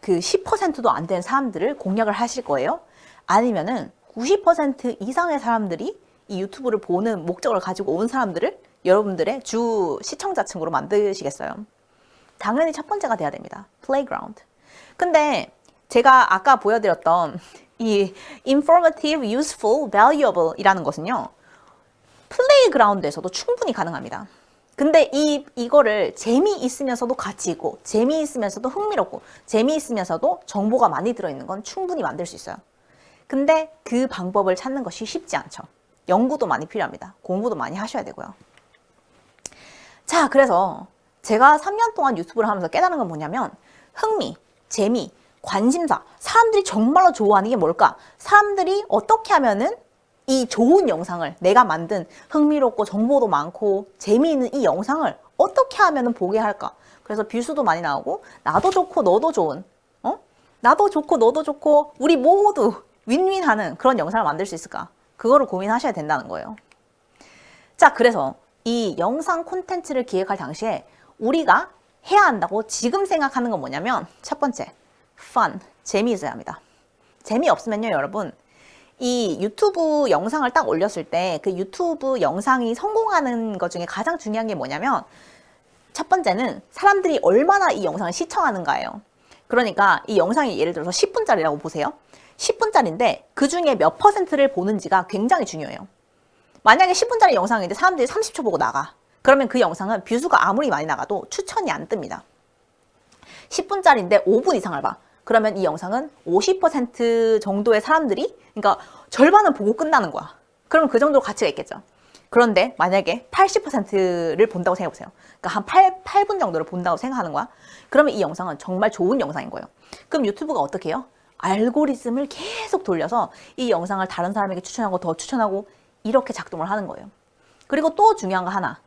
그 10%도 안 되는 사람들을 공략을 하실 거예요? 아니면은 90% 이상의 사람들이 이 유튜브를 보는 목적을 가지고 온 사람들을 여러분들의 주 시청자층으로 만드시겠어요? 당연히 첫 번째가 돼야 됩니다. 플레이그라운드. 근데 제가 아까 보여드렸던 이 informative, useful, valuable 이라는 것은요, 플레이그라운드에서도 충분히 가능합니다. 근데 이거를 재미있으면서도 가치 있고, 재미있으면서도 흥미롭고, 재미있으면서도 정보가 많이 들어있는 건 충분히 만들 수 있어요. 근데 그 방법을 찾는 것이 쉽지 않죠. 연구도 많이 필요합니다. 공부도 많이 하셔야 되고요. 자, 그래서 제가 3년 동안 유튜브를 하면서 깨달은 건 뭐냐면, 흥미, 재미, 관심사, 사람들이 정말로 좋아하는 게 뭘까? 사람들이 어떻게 하면은 이 좋은 영상을, 내가 만든 흥미롭고 정보도 많고 재미있는 이 영상을 어떻게 하면은 보게 할까? 그래서 뷰수도 많이 나오고, 나도 좋고 너도 좋은, 나도 좋고 너도 좋고 우리 모두 윈윈하는 그런 영상을 만들 수 있을까? 그거를 고민하셔야 된다는 거예요. 자, 그래서 이 영상 콘텐츠를 기획할 당시에 우리가 해야 한다고 지금 생각하는 건 뭐냐면, 첫 번째, fun, 재미있어야 합니다. 재미없으면요, 여러분, 이 유튜브 영상을 딱 올렸을 때 그 유튜브 영상이 성공하는 것 중에 가장 중요한 게 뭐냐면, 첫 번째는 사람들이 얼마나 이 영상을 시청하는가예요. 그러니까 이 영상이 예를 들어서 10분짜리라고 보세요. 10분짜리인데 그 중에 몇 퍼센트를 보는지가 굉장히 중요해요. 만약에 10분짜리 영상인데 사람들이 30초 보고 나가. 그러면 그 영상은 뷰수가 아무리 많이 나가도 추천이 안 뜹니다. 10분짜리인데 5분 이상을 봐. 그러면 이 영상은 50% 정도의 사람들이, 그러니까 절반은 보고 끝나는 거야. 그러면 그 정도 가치가 있겠죠. 그런데 만약에 80%를 본다고 생각해보세요. 그러니까 한 8분 정도를 본다고 생각하는 거야. 그러면 이 영상은 정말 좋은 영상인 거예요. 그럼 유튜브가 어떻게 해요? 알고리즘을 계속 돌려서 이 영상을 다른 사람에게 추천하고 더 추천하고 이렇게 작동을 하는 거예요. 그리고 또 중요한 거 하나.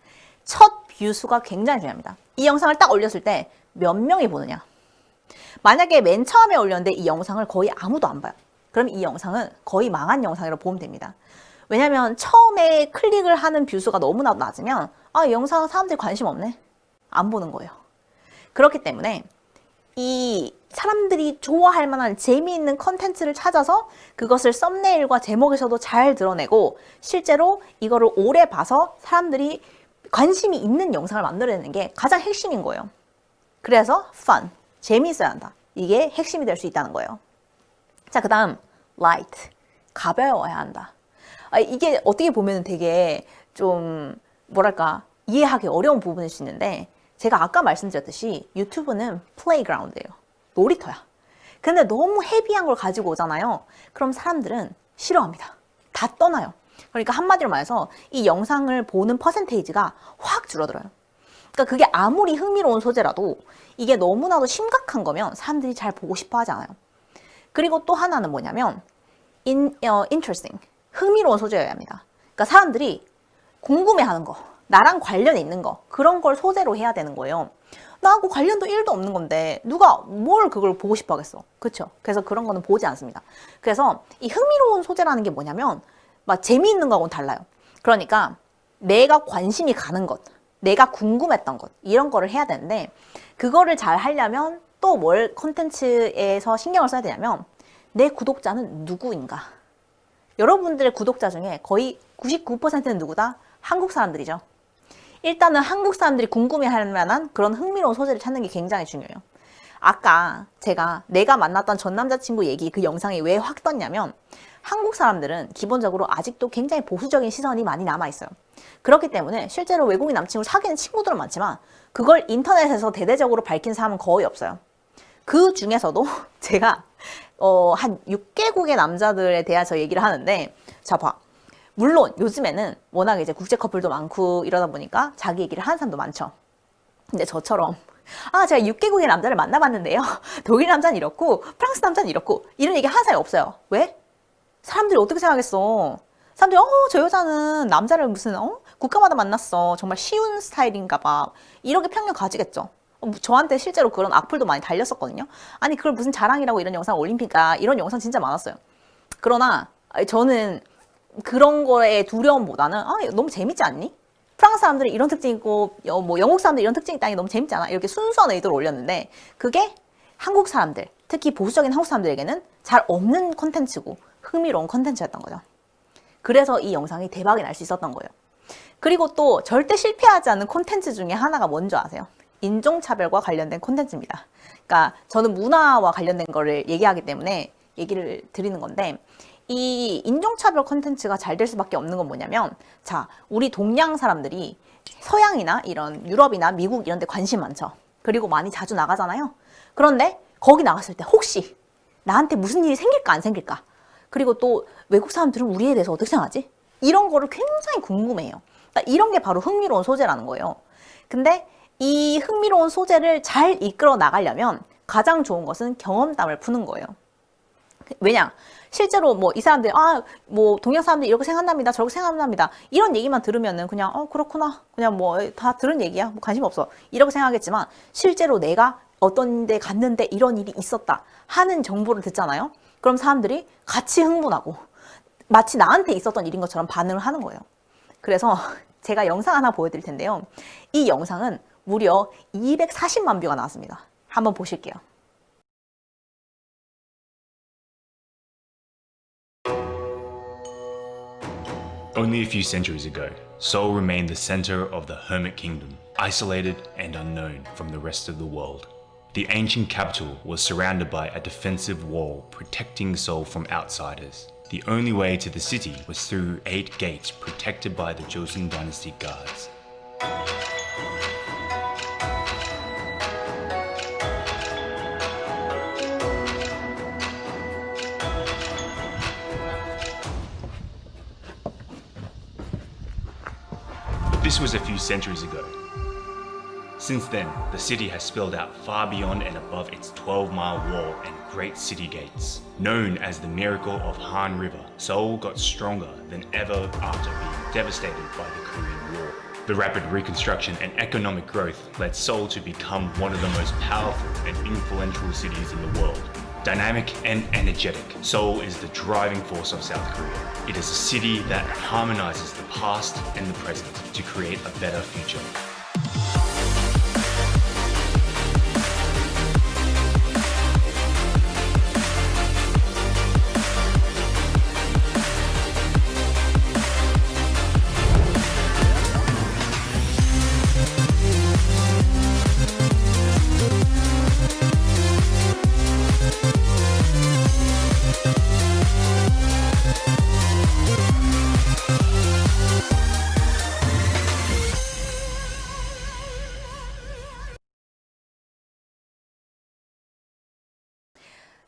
첫 뷰수가 굉장히 중요합니다. 이 영상을 딱 올렸을 때 몇 명이 보느냐. 만약에 맨 처음에 올렸는데 이 영상을 거의 아무도 안 봐요. 그럼 이 영상은 거의 망한 영상이라고 보면 됩니다. 왜냐면 처음에 클릭을 하는 뷰수가 너무나도 낮으면 이 영상 사람들이 관심 없네. 안 보는 거예요. 그렇기 때문에 이 사람들이 좋아할 만한 재미있는 컨텐츠를 찾아서 그것을 썸네일과 제목에서도 잘 드러내고, 실제로 이거를 오래 봐서 사람들이 관심이 있는 영상을 만들어내는 게 가장 핵심인 거예요. 그래서 fun, 재미있어야 한다. 이게 핵심이 될 수 있다는 거예요. 자, 그 다음 light, 가벼워야 한다. 이게 어떻게 보면 되게 좀 뭐랄까 이해하기 어려운 부분일 수 있는데, 제가 아까 말씀드렸듯이 유튜브는 플레이그라운드예요. 놀이터야. 근데 너무 헤비한 걸 가지고 오잖아요. 그럼 사람들은 싫어합니다. 다 떠나요. 그러니까 한마디로 말해서 이 영상을 보는 퍼센테이지가 확 줄어들어요. 그러니까 그게 아무리 흥미로운 소재라도 이게 너무나도 심각한 거면 사람들이 잘 보고 싶어 하지 않아요. 그리고 또 하나는 뭐냐면 interesting, 흥미로운 소재여야 합니다. 그러니까 사람들이 궁금해하는 거, 나랑 관련 있는 거, 그런 걸 소재로 해야 되는 거예요. 나하고 관련도 1도 없는 건데 누가 뭘 그걸 보고 싶어 하겠어. 그렇죠? 그래서 그런 거는 보지 않습니다. 그래서 이 흥미로운 소재라는 게 뭐냐면 막 재미있는 거하고는 달라요. 그러니까 내가 관심이 가는 것, 내가 궁금했던 것, 이런 거를 해야 되는데, 그거를 잘 하려면 또 뭘 콘텐츠에서 신경을 써야 되냐면, 내 구독자는 누구인가? 여러분들의 구독자 중에 거의 99%는 누구다? 한국 사람들이죠. 일단은 한국 사람들이 궁금해할 만한 그런 흥미로운 소재를 찾는 게 굉장히 중요해요. 아까 제가 내가 만났던 전 남자친구 얘기 그 영상이 왜 확 떴냐면, 한국 사람들은 기본적으로 아직도 굉장히 보수적인 시선이 많이 남아있어요. 그렇기 때문에 실제로 외국인 남친을 사귀는 친구들은 많지만 그걸 인터넷에서 대대적으로 밝힌 사람은 거의 없어요. 그 중에서도 제가 한 6개국의 남자들에 대해서 얘기를 하는데, 자 봐. 물론 요즘에는 워낙 이제 국제 커플도 많고 이러다 보니까 자기 얘기를 하는 사람도 많죠. 근데 저처럼 제가 6개국의 남자를 만나봤는데요. 독일 남자는 이렇고 프랑스 남자는 이렇고 이런 얘기 하는 사람이 없어요. 왜? 사람들이 어떻게 생각하겠어? 사람들이 저 여자는 남자를 무슨 국가마다 만났어. 정말 쉬운 스타일인가 봐. 이렇게 편견 가지겠죠. 저한테 실제로 그런 악플도 많이 달렸었거든요. 아니 그걸 무슨 자랑이라고 이런 영상 올림픽아 이런 영상 진짜 많았어요. 그러나 저는 그런 거에 두려움보다는 너무 재밌지 않니? 프랑스 사람들이 이런 특징이 있고 뭐 영국 사람들이 이런 특징이 있다니 너무 재밌지 않아? 이렇게 순수한 의도로 올렸는데 그게 한국 사람들, 특히 보수적인 한국 사람들에게는 잘 없는 콘텐츠고 흥미로운 콘텐츠였던 거죠. 그래서 이 영상이 대박이 날 수 있었던 거예요. 그리고 또 절대 실패하지 않는 콘텐츠 중에 하나가 뭔지 아세요? 인종차별과 관련된 콘텐츠입니다. 그러니까 저는 문화와 관련된 거를 얘기하기 때문에 얘기를 드리는 건데 이 인종차별 콘텐츠가 잘 될 수밖에 없는 건 뭐냐면 자, 우리 동양 사람들이 서양이나 이런 유럽이나 미국 이런 데 관심 많죠. 그리고 많이 자주 나가잖아요. 그런데 거기 나갔을 때 혹시 나한테 무슨 일이 생길까 안 생길까? 그리고 또 외국 사람들은 우리에 대해서 어떻게 생각하지? 이런 거를 굉장히 궁금해해요. 그러니까 이런 게 바로 흥미로운 소재라는 거예요. 근데 이 흥미로운 소재를 잘 이끌어 나가려면 가장 좋은 것은 경험담을 푸는 거예요. 왜냐? 실제로 뭐 이 사람들 뭐 동양 사람들 이렇게 생각합니다. 저렇게 생각합니다. 이런 얘기만 들으면은 그냥 그렇구나. 그냥 뭐 다 들은 얘기야. 뭐 관심 없어. 이렇게 생각하겠지만 실제로 내가 어떤 데 갔는데 이런 일이 있었다 하는 정보를 듣잖아요. 그럼 사람들이 같이 흥분하고 마치 나한테 있었던 일인 것처럼 반응을 하는 거예요. 그래서 제가 영상 하나 보여드릴 텐데요. 이 영상은 무려 240만 뷰가 나왔습니다. 한번 보실게요. Only a few centuries ago, Seoul remained the center of the Hermit Kingdom, isolated and unknown from the rest of the world. The ancient capital was surrounded by a defensive wall protecting Seoul from outsiders. The only way to the city was through 8 gates protected by the Joseon Dynasty guards. This was a few centuries ago. Since then, the city has spilled out far beyond and above its 12-mile wall and great city gates. Known as the Miracle of Han River, Seoul got stronger than ever after being devastated by the Korean War. The rapid reconstruction and economic growth led Seoul to become one of the most powerful and influential cities in the world. Dynamic and energetic, Seoul is the driving force of South Korea. It is a city that harmonizes the past and the present to create a better future.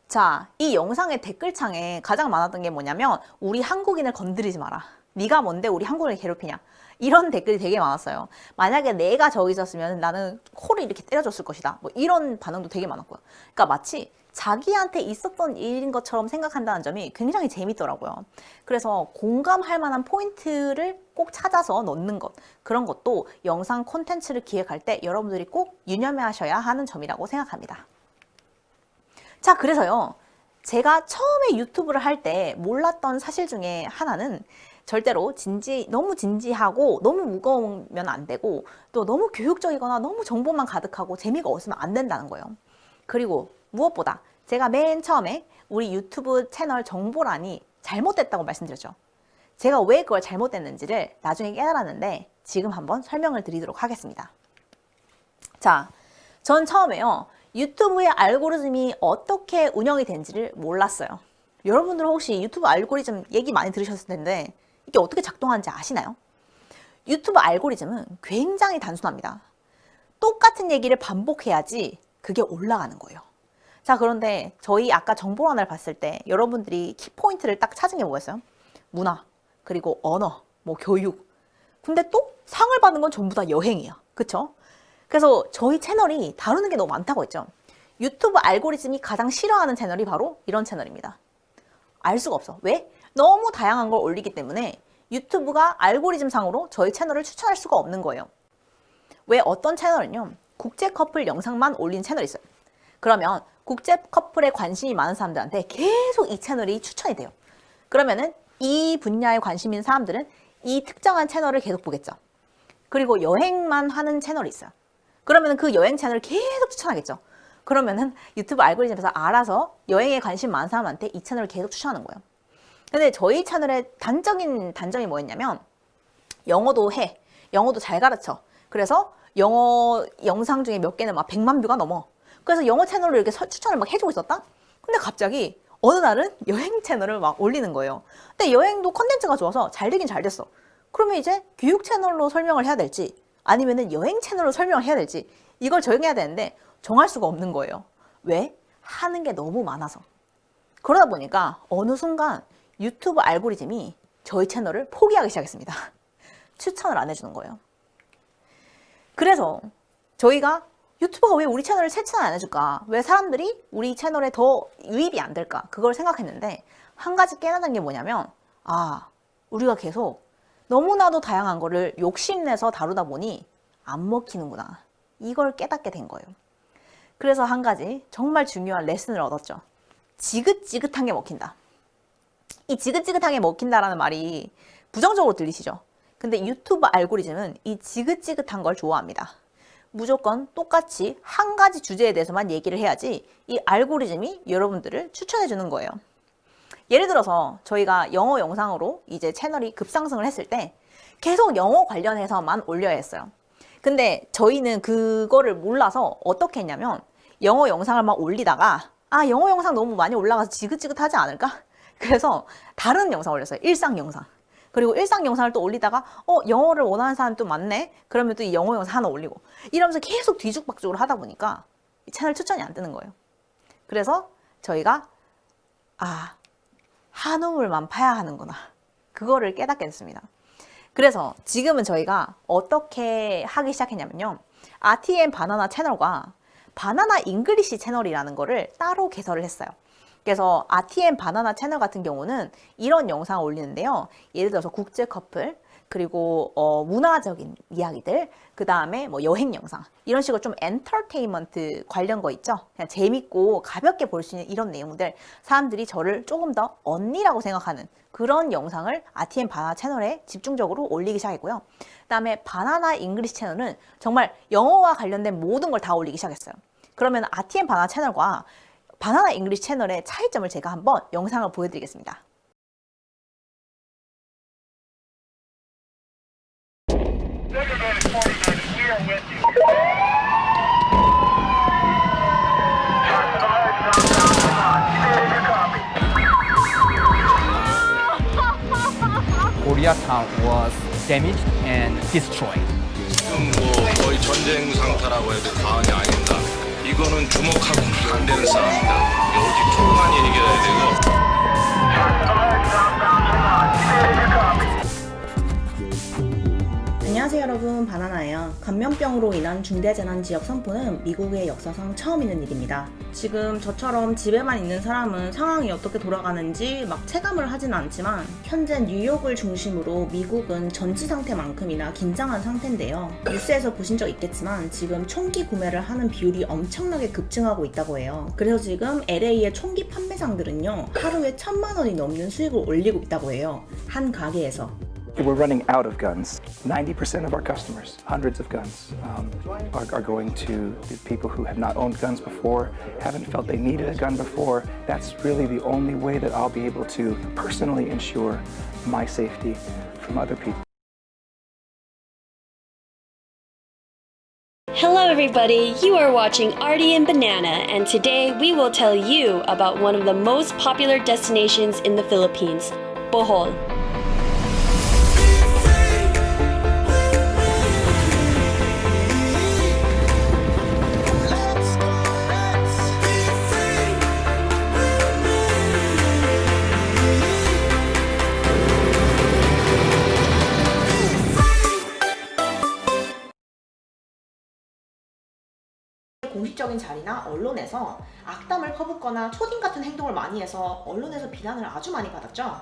자, 이 영상의 댓글창에 가장 많았던 게 뭐냐면 우리 한국인을 건드리지 마라. 네가 뭔데 우리 한국인을 괴롭히냐. 이런 댓글이 되게 많았어요. 만약에 내가 저기 있었으면 나는 코를 이렇게 때려줬을 것이다. 뭐 이런 반응도 되게 많았고요. 그러니까 마치 자기한테 있었던 일인 것처럼 생각한다는 점이 굉장히 재밌더라고요. 그래서 공감할 만한 포인트를 꼭 찾아서 넣는 것, 그런 것도 영상 콘텐츠를 기획할 때 여러분들이 꼭 유념하셔야 하는 점이라고 생각합니다. 자, 그래서요, 제가 처음에 유튜브를 할 때 몰랐던 사실 중에 하나는 절대로 너무 진지하고 너무 무거우면 안 되고 또 너무 교육적이거나 너무 정보만 가득하고 재미가 없으면 안 된다는 거예요. 그리고 무엇보다 제가 맨 처음에 우리 유튜브 채널 정보란이 잘못됐다고 말씀드렸죠. 제가 왜 그걸 잘못됐는지를 나중에 깨달았는데 지금 한번 설명을 드리도록 하겠습니다. 자, 전 처음에요. 유튜브의 알고리즘이 어떻게 운영이 되는지를 몰랐어요. 여러분들 혹시 유튜브 알고리즘 얘기 많이 들으셨을 텐데 이게 어떻게 작동하는지 아시나요? 유튜브 알고리즘은 굉장히 단순합니다. 똑같은 얘기를 반복해야지 그게 올라가는 거예요. 자, 그런데 저희 아까 정보란을 봤을 때 여러분들이 키포인트를 딱 찾은 게 뭐였어요? 문화, 그리고 언어, 뭐 교육. 근데 또 상을 받는 건 전부 다 여행이야. 그쵸? 그래서 저희 채널이 다루는 게 너무 많다고 했죠. 유튜브 알고리즘이 가장 싫어하는 채널이 바로 이런 채널입니다. 알 수가 없어. 왜? 너무 다양한 걸 올리기 때문에 유튜브가 알고리즘 상으로 저희 채널을 추천할 수가 없는 거예요. 왜 어떤 채널은요, 국제 커플 영상만 올린 채널이 있어요. 그러면 국제 커플에 관심이 많은 사람들한테 계속 이 채널이 추천이 돼요. 그러면은 이 분야에 관심 있는 사람들은 이 특정한 채널을 계속 보겠죠. 그리고 여행만 하는 채널이 있어요. 그러면은 그 여행 채널을 계속 추천하겠죠. 그러면은 유튜브 알고리즘에서 알아서 여행에 관심 많은 사람한테 이 채널을 계속 추천하는 거예요. 근데 저희 채널의 단점이 뭐였냐면 영어도 해. 영어도 잘 가르쳐. 그래서 영어 영상 중에 몇 개는 막 100만 뷰가 넘어. 그래서 영어 채널로 이렇게 추천을 막 해주고 있었다? 근데 갑자기 어느 날은 여행 채널을 막 올리는 거예요. 근데 여행도 컨텐츠가 좋아서 잘 되긴 잘 됐어. 그러면 이제 교육 채널로 설명을 해야 될지 아니면은 여행 채널로 설명을 해야 될지 이걸 정해야 되는데 정할 수가 없는 거예요. 왜? 하는 게 너무 많아서. 그러다 보니까 어느 순간 유튜브 알고리즘이 저희 채널을 포기하기 시작했습니다. 추천을 안 해주는 거예요. 그래서 저희가 유튜버가 왜 우리 채널을 추천 안 해줄까? 왜 사람들이 우리 채널에 더 유입이 안 될까? 그걸 생각했는데 한 가지 깨달은 게 뭐냐면 우리가 계속 너무나도 다양한 거를 욕심내서 다루다 보니 안 먹히는구나. 이걸 깨닫게 된 거예요. 그래서 한 가지 정말 중요한 레슨을 얻었죠. 지긋지긋한 게 먹힌다. 이 지긋지긋한 게 먹힌다라는 말이 부정적으로 들리시죠? 근데 유튜브 알고리즘은 이 지긋지긋한 걸 좋아합니다. 무조건 똑같이 한 가지 주제에 대해서만 얘기를 해야지 이 알고리즘이 여러분들을 추천해 주는 거예요. 예를 들어서 저희가 영어 영상으로 이제 채널이 급상승을 했을 때 계속 영어 관련해서만 올려야 했어요. 근데 저희는 그거를 몰라서 어떻게 했냐면 영어 영상을 막 올리다가 영어 영상 너무 많이 올라가서 지긋지긋하지 않을까? 그래서 다른 영상 올렸어요. 일상 영상. 그리고 일상 영상을 또 올리다가 영어를 원하는 사람이 또 많네? 그러면 또 이 영어 영상 하나 올리고 이러면서 계속 뒤죽박죽으로 하다 보니까 이 채널 추천이 안 뜨는 거예요. 그래서 저희가 한우물만 파야 하는구나. 그거를 깨닫게 됐습니다. 그래서 지금은 저희가 어떻게 하기 시작했냐면요. RTM 바나나 채널과 바나나 잉글리시 채널이라는 거를 따로 개설을 했어요. 그래서 RTM 바나나 채널 같은 경우는 이런 영상을 올리는데요. 예를 들어서 국제 커플, 그리고 문화적인 이야기들, 그 다음에 뭐 여행 영상 이런 식으로 좀 엔터테인먼트 관련 거 있죠. 그냥 재밌고 가볍게 볼 수 있는 이런 내용들, 사람들이 저를 조금 더 언니라고 생각하는 그런 영상을 RTM 바나나 채널에 집중적으로 올리기 시작했고요. 그 다음에 바나나 잉글리시 채널은 정말 영어와 관련된 모든 걸 다 올리기 시작했어요. 그러면 RTM 바나나 채널과 바나나 잉글리시 채널의 차이점을 제가 한번 영상을 보여드리겠습니다. Koreatown was damaged and destroyed. 지금 뭐 거의 전쟁 상태라고 해도 과언이 아닙니다. 이거는 주먹하고 안 되는 싸움입니다. 오직 총만이 해결해야 되고. 안녕하세요 여러분, 바나나예요. 감염병으로 인한 중대재난지역 선포는 미국의 역사상 처음 있는 일입니다. 지금 저처럼 집에만 있는 사람은 상황이 어떻게 돌아가는지 막 체감을 하지는 않지만 현재 뉴욕을 중심으로 미국은 전치 상태만큼이나 긴장한 상태인데요. 뉴스에서 보신 적 있겠지만 지금 총기 구매를 하는 비율이 엄청나게 급증하고 있다고 해요. 그래서 지금 LA의 총기 판매상들은요, 하루에 1,000만 원이 넘는 수익을 올리고 있다고 해요. 한 가게에서. We're running out of guns. 90% of our customers, hundreds of guns, are going to the people who have not owned guns before, haven't felt they needed a gun before. That's really the only way that I'll be able to personally ensure my safety from other people. Hello everybody, you are watching Artie and Banana, and today we will tell you about one of the most popular destinations in the Philippines, Bohol. 공식적인 자리나 언론에서 악담을 퍼붓거나 초딩 같은 행동을 많이 해서 언론에서 비난을 아주 많이 받았죠.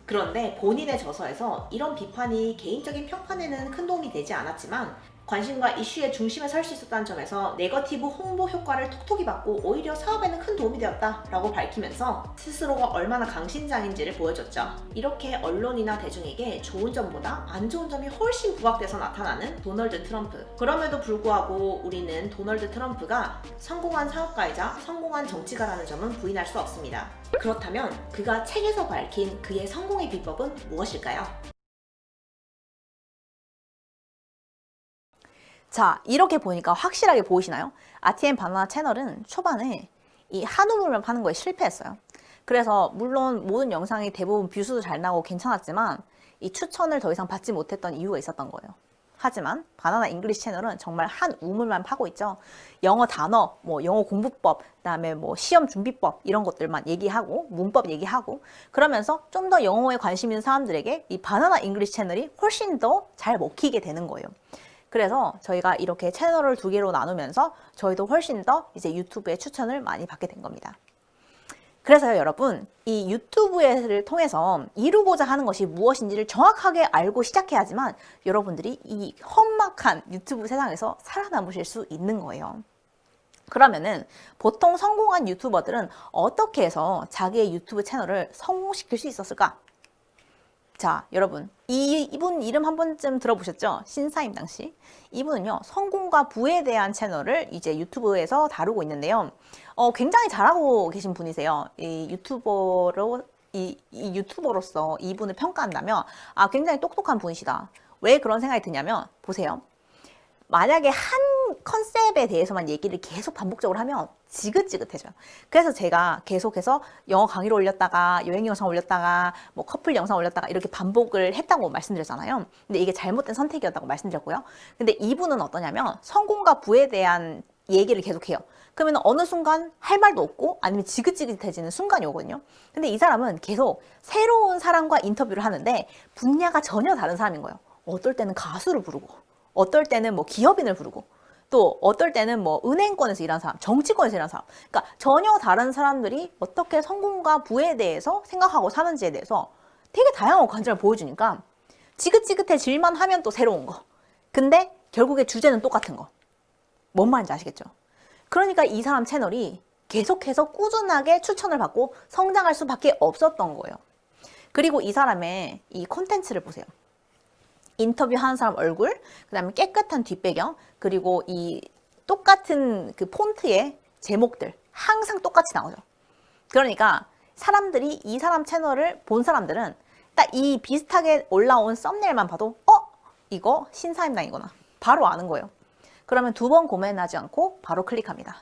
그런데 본인의 저서에서 이런 비판이 개인적인 평판에는 큰 도움이 되지 않았지만 관심과 이슈의 중심에 설 수 있었다는 점에서 네거티브 홍보 효과를 톡톡히 받고 오히려 사업에는 큰 도움이 되었다라고 밝히면서 스스로가 얼마나 강신장인지를 보여줬죠. 이렇게 언론이나 대중에게 좋은 점보다 안 좋은 점이 훨씬 부각돼서 나타나는 도널드 트럼프. 그럼에도 불구하고 우리는 도널드 트럼프가 성공한 사업가이자 성공한 정치가라는 점은 부인할 수 없습니다. 그렇다면 그가 책에서 밝힌 그의 성공의 비법은 무엇일까요? 자, 이렇게 보니까 확실하게 보이시나요? RTM 바나나 채널은 초반에 이 한우물만 파는 거에 실패했어요. 그래서 물론 모든 영상이 대부분 뷰수도 잘 나오고 괜찮았지만 이 추천을 더 이상 받지 못했던 이유가 있었던 거예요. 하지만 바나나 잉글리시 채널은 정말 한 우물만 파고 있죠. 영어 단어, 뭐 영어 공부법, 그다음에 뭐 시험 준비법 이런 것들만 얘기하고 문법 얘기하고 그러면서 좀 더 영어에 관심 있는 사람들에게 이 바나나 잉글리시 채널이 훨씬 더 잘 먹히게 되는 거예요. 그래서 저희가 이렇게 채널을 두 개로 나누면서 저희도 훨씬 더 이제 유튜브에 추천을 많이 받게 된 겁니다. 그래서요, 여러분, 이 유튜브를 통해서 이루고자 하는 것이 무엇인지를 정확하게 알고 시작해야지만 여러분들이 이 험악한 유튜브 세상에서 살아남으실 수 있는 거예요. 그러면은 보통 성공한 유튜버들은 어떻게 해서 자기의 유튜브 채널을 성공시킬 수 있었을까? 자, 여러분, 이분 이름 한 번쯤 들어보셨죠? 신사임당 씨. 이분은요, 성공과 부에 대한 채널을 이제 유튜브에서 다루고 있는데요. 굉장히 잘하고 계신 분이세요. 이 유튜버로서 이분을 평가한다면, 굉장히 똑똑한 분이시다. 왜 그런 생각이 드냐면, 보세요. 만약에 한 컨셉에 대해서만 얘기를 계속 반복적으로 하면 지긋지긋해져요. 그래서 제가 계속해서 영어 강의를 올렸다가 여행 영상 올렸다가 뭐 커플 영상 올렸다가 이렇게 반복을 했다고 말씀드렸잖아요. 근데 이게 잘못된 선택이었다고 말씀드렸고요. 근데 이분은 어떠냐면 성공과 부에 대한 얘기를 계속해요. 그러면 어느 순간 할 말도 없고 아니면 지긋지긋해지는 순간이 오거든요. 근데 이 사람은 계속 새로운 사람과 인터뷰를 하는데 분야가 전혀 다른 사람인 거예요. 어떨 때는 가수를 부르고 어떨 때는 뭐 기업인을 부르고 또 어떨 때는 뭐 은행권에서 일하는 사람, 정치권에서 일하는 사람. 그러니까 전혀 다른 사람들이 어떻게 성공과 부에 대해서 생각하고 사는지에 대해서 되게 다양한 관점을 보여주니까 지긋지긋해질만 하면 또 새로운 거. 근데 결국에 주제는 똑같은 거. 뭔 말인지 아시겠죠? 그러니까 이 사람 채널이 계속해서 꾸준하게 추천을 받고 성장할 수밖에 없었던 거예요. 그리고 이 사람의 이 콘텐츠를 보세요. 인터뷰하는 사람 얼굴, 그 다음에 깨끗한 뒷배경, 그리고 이 똑같은 그 폰트의 제목들 항상 똑같이 나오죠. 그러니까 사람들이 이 사람 채널을 본 사람들은 딱 이 비슷하게 올라온 썸네일만 봐도 이거 신사임당이구나 바로 아는 거예요. 그러면 두 번 고민하지 않고 바로 클릭합니다.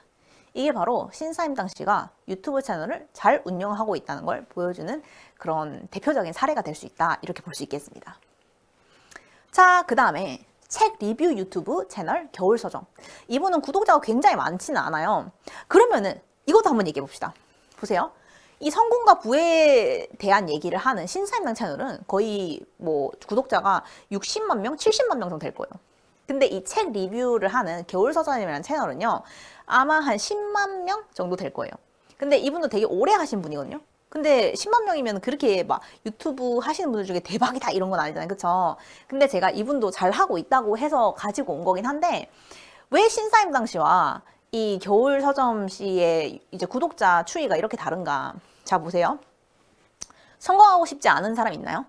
이게 바로 신사임당 씨가 유튜브 채널을 잘 운영하고 있다는 걸 보여주는 그런 대표적인 사례가 될 수 있다, 이렇게 볼 수 있겠습니다. 자, 그 다음에 책 리뷰 유튜브 채널 겨울서점. 이분은 구독자가 굉장히 많지는 않아요. 그러면은 이것도 한번 얘기해 봅시다. 보세요. 이 성공과 부에 대한 얘기를 하는 신사임당 채널은 거의 뭐 구독자가 60만 명, 70만 명 정도 될 거예요. 근데 이 책 리뷰를 하는 겨울서점이라는 채널은요, 아마 한 10만 명 정도 될 거예요. 근데 이분도 되게 오래 하신 분이거든요. 근데 10만 명이면 그렇게 막 유튜브 하시는 분들 중에 대박이다 이런 건 아니잖아요. 그쵸? 근데 제가 이분도 잘 하고 있다고 해서 가지고 온 거긴 한데, 왜 신사임당 씨와 이 겨울서점 씨의 이제 구독자 추이가 이렇게 다른가? 자, 보세요. 성공하고 싶지 않은 사람 있나요?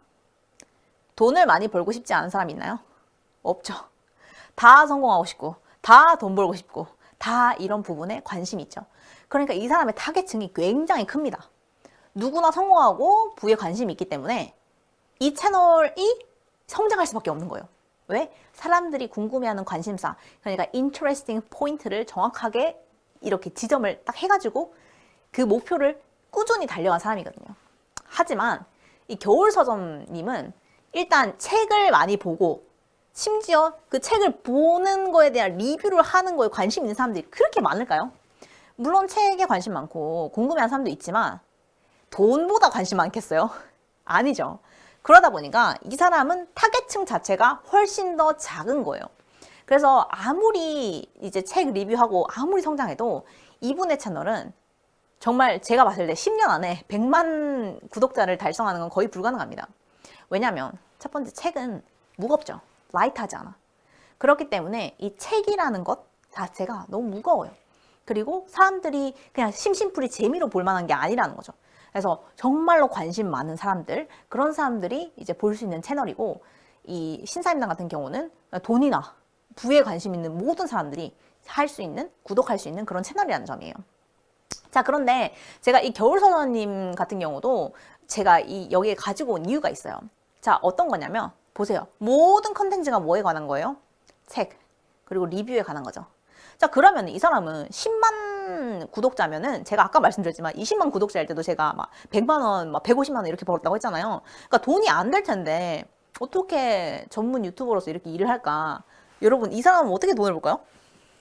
돈을 많이 벌고 싶지 않은 사람 있나요? 없죠. 다 성공하고 싶고, 다 돈 벌고 싶고, 다 이런 부분에 관심이 있죠. 그러니까 이 사람의 타겟층이 굉장히 큽니다. 누구나 성공하고 부에 관심이 있기 때문에 이 채널이 성장할 수밖에 없는 거예요. 왜? 사람들이 궁금해하는 관심사, 그러니까 interesting 포인트를 정확하게 이렇게 지점을 딱 해가지고 그 목표를 꾸준히 달려간 사람이거든요. 하지만 이 겨울서점님은 일단 책을 많이 보고 심지어 그 책을 보는 거에 대한 리뷰를 하는 거에 관심 있는 사람들이 그렇게 많을까요? 물론 책에 관심 많고 궁금해하는 사람도 있지만 돈보다 관심 많겠어요? 아니죠. 그러다 보니까 이 사람은 타겟층 자체가 훨씬 더 작은 거예요. 그래서 아무리 이제 책 리뷰하고 아무리 성장해도 이분의 채널은 정말 제가 봤을 때 10년 안에 100만 구독자를 달성하는 건 거의 불가능합니다. 왜냐하면 첫 번째, 책은 무겁죠. 라이트하지 않아. 그렇기 때문에 이 책이라는 것 자체가 너무 무거워요. 그리고 사람들이 그냥 심심풀이 재미로 볼 만한 게 아니라는 거죠. 그래서 정말로 관심 많은 사람들, 그런 사람들이 이제 볼 수 있는 채널이고, 이 신사임당 같은 경우는 돈이나 부에 관심 있는 모든 사람들이 할 수 있는, 구독할 수 있는 그런 채널이라는 점이에요. 자, 그런데 제가 이 겨울서원님 같은 경우도 제가 여기에 가지고 온 이유가 있어요. 자, 어떤 거냐면, 보세요. 모든 컨텐츠가 뭐에 관한 거예요? 책, 그리고 리뷰에 관한 거죠. 자, 그러면 이 사람은 10만 구독자면은, 제가 아까 말씀드렸지만 20만 구독자일 때도 제가 막 100만 원, 막 150만 원 이렇게 벌었다고 했잖아요. 그러니까 돈이 안 될 텐데 어떻게 전문 유튜버로서 이렇게 일을 할까? 여러분, 이 사람은 어떻게 돈을 벌까요?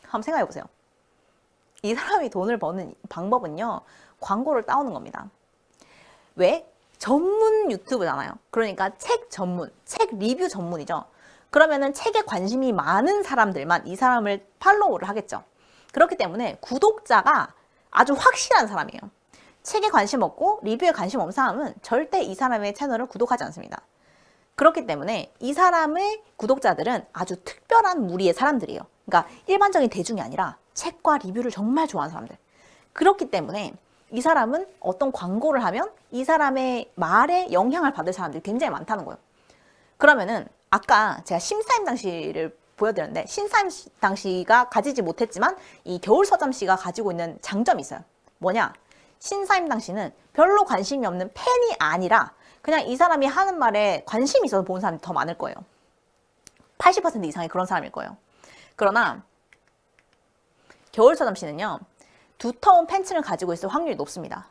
한번 생각해 보세요. 이 사람이 돈을 버는 방법은요, 광고를 따오는 겁니다. 왜? 전문 유튜브잖아요. 그러니까 책 전문, 책 리뷰 전문이죠. 그러면은 책에 관심이 많은 사람들만 이 사람을 팔로우를 하겠죠. 그렇기 때문에 구독자가 아주 확실한 사람이에요. 책에 관심 없고 리뷰에 관심 없는 사람은 절대 이 사람의 채널을 구독하지 않습니다. 그렇기 때문에 이 사람의 구독자들은 아주 특별한 무리의 사람들이에요. 그러니까 일반적인 대중이 아니라 책과 리뷰를 정말 좋아하는 사람들. 그렇기 때문에 이 사람은 어떤 광고를 하면 이 사람의 말에 영향을 받을 사람들이 굉장히 많다는 거예요. 그러면은 아까 제가 신사임당 씨를 보여드렸는데, 신사임당 씨가 가지지 못했지만 이 겨울서점 씨가 가지고 있는 장점이 있어요. 뭐냐? 신사임당 씨는 별로 관심이 없는 팬이 아니라 그냥 이 사람이 하는 말에 관심이 있어서 보는 사람이 더 많을 거예요. 80% 이상이 그런 사람일 거예요. 그러나 겨울서점 씨는요, 두터운 팬층을 가지고 있을 확률이 높습니다.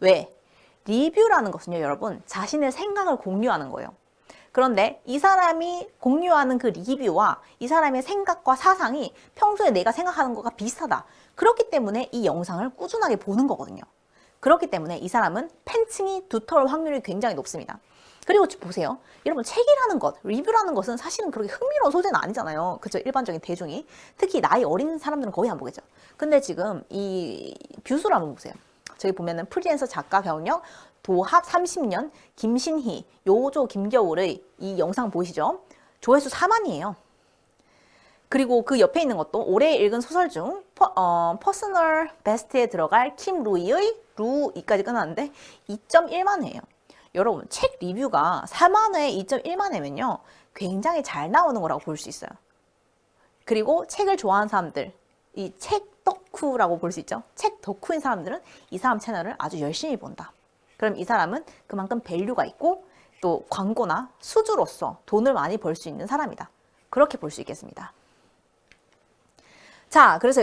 왜? 리뷰라는 것은요, 여러분, 자신의 생각을 공유하는 거예요. 그런데 이 사람이 공유하는 그 리뷰와 이 사람의 생각과 사상이 평소에 내가 생각하는 것과 비슷하다. 그렇기 때문에 이 영상을 꾸준하게 보는 거거든요. 그렇기 때문에 이 사람은 팬층이 두터울 확률이 굉장히 높습니다. 그리고 보세요. 여러분, 책이라는 것, 리뷰라는 것은 사실은 그렇게 흥미로운 소재는 아니잖아요. 그죠? 일반적인 대중이. 특히 나이 어린 사람들은 거의 안 보겠죠. 근데 지금 이 뷰수를 한번 보세요. 저기 보면은 프리랜서 작가 경력, 도합 30년, 김신희, 요조 김겨울의 이 영상 보이시죠? 조회수 4만이에요. 그리고 그 옆에 있는 것도 올해 읽은 소설 중 퍼스널 베스트에 들어갈 킴 루이의 루이까지 끝났는데 2.1만 회예요. 여러분, 책 리뷰가 4만 회에 2.1만 회면요, 굉장히 잘 나오는 거라고 볼 수 있어요. 그리고 책을 좋아하는 사람들, 이 책 덕후라고 볼 수 있죠. 책 덕후인 사람들은 이 사람 채널을 아주 열심히 본다. 그럼 이 사람은 그만큼 밸류가 있고 또 광고나 수주로서 돈을 많이 벌 수 있는 사람이다. 그렇게 볼 수 있겠습니다. 자, 그래서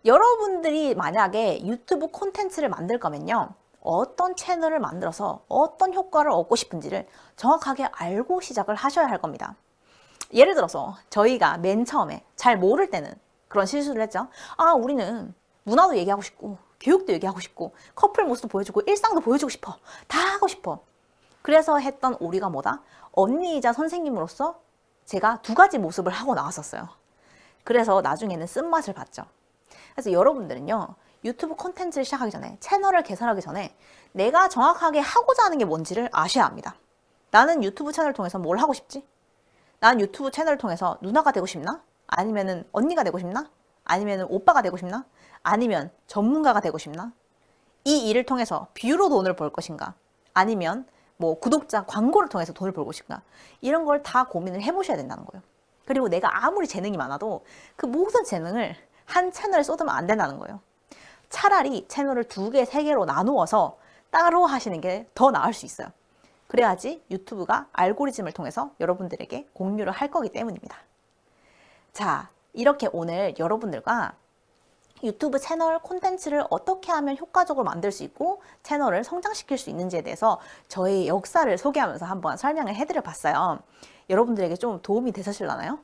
여러분들이 만약에 유튜브 콘텐츠를 만들 거면요, 어떤 채널을 만들어서 어떤 효과를 얻고 싶은지를 정확하게 알고 시작을 하셔야 할 겁니다. 예를 들어서 저희가 맨 처음에 잘 모를 때는 그런 실수를 했죠. 아, 우리는 문화도 얘기하고 싶고 교육도 얘기하고 싶고 커플 모습도 보여주고 일상도 보여주고 싶어. 다 하고 싶어. 그래서 했던 오류가 뭐다? 언니이자 선생님으로서 제가 두 가지 모습을 하고 나왔었어요. 그래서 나중에는 쓴맛을 봤죠. 그래서 여러분들은요, 유튜브 콘텐츠를 시작하기 전에, 채널을 개설하기 전에 내가 정확하게 하고자 하는 게 뭔지를 아셔야 합니다. 나는 유튜브 채널을 통해서 뭘 하고 싶지? 나는 유튜브 채널을 통해서 누나가 되고 싶나? 아니면은 언니가 되고 싶나? 아니면은 오빠가 되고 싶나? 아니면 전문가가 되고 싶나? 이 일을 통해서 뷰로 돈을 벌 것인가? 아니면 뭐 구독자 광고를 통해서 돈을 벌 것인가? 이런 걸 다 고민을 해보셔야 된다는 거예요. 그리고 내가 아무리 재능이 많아도 그 모든 재능을 한 채널에 쏟으면 안 된다는 거예요. 차라리 채널을 2개, 3개로 나누어서 따로 하시는 게 더 나을 수 있어요. 그래야지 유튜브가 알고리즘을 통해서 여러분들에게 공유를 할 거기 때문입니다. 자, 이렇게 오늘 여러분들과 유튜브 채널 콘텐츠를 어떻게 하면 효과적으로 만들 수 있고 채널을 성장시킬 수 있는지에 대해서 저의 역사를 소개하면서 한번 설명을 해드려 봤어요. 여러분들에게 좀 도움이 되셨을라나요?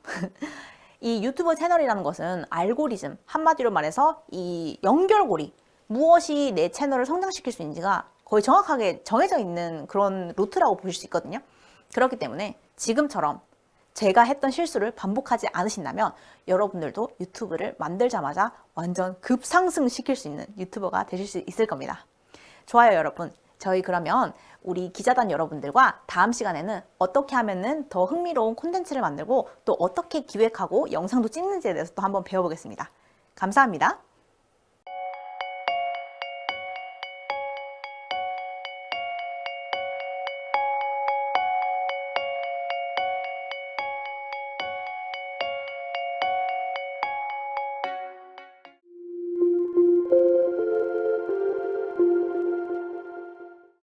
이 유튜브 채널이라는 것은 알고리즘, 한마디로 말해서 이 연결고리, 무엇이 내 채널을 성장시킬 수 있는지가 거의 정확하게 정해져 있는 그런 루트라고 보실 수 있거든요. 그렇기 때문에 지금처럼 제가 했던 실수를 반복하지 않으신다면 여러분들도 유튜브를 만들자마자 완전 급상승시킬 수 있는 유튜버가 되실 수 있을 겁니다. 좋아요, 여러분. 저희 그러면 우리 기자단 여러분들과 다음 시간에는 어떻게 하면은 더 흥미로운 콘텐츠를 만들고 또 어떻게 기획하고 영상도 찍는지에 대해서 또 한번 배워보겠습니다. 감사합니다.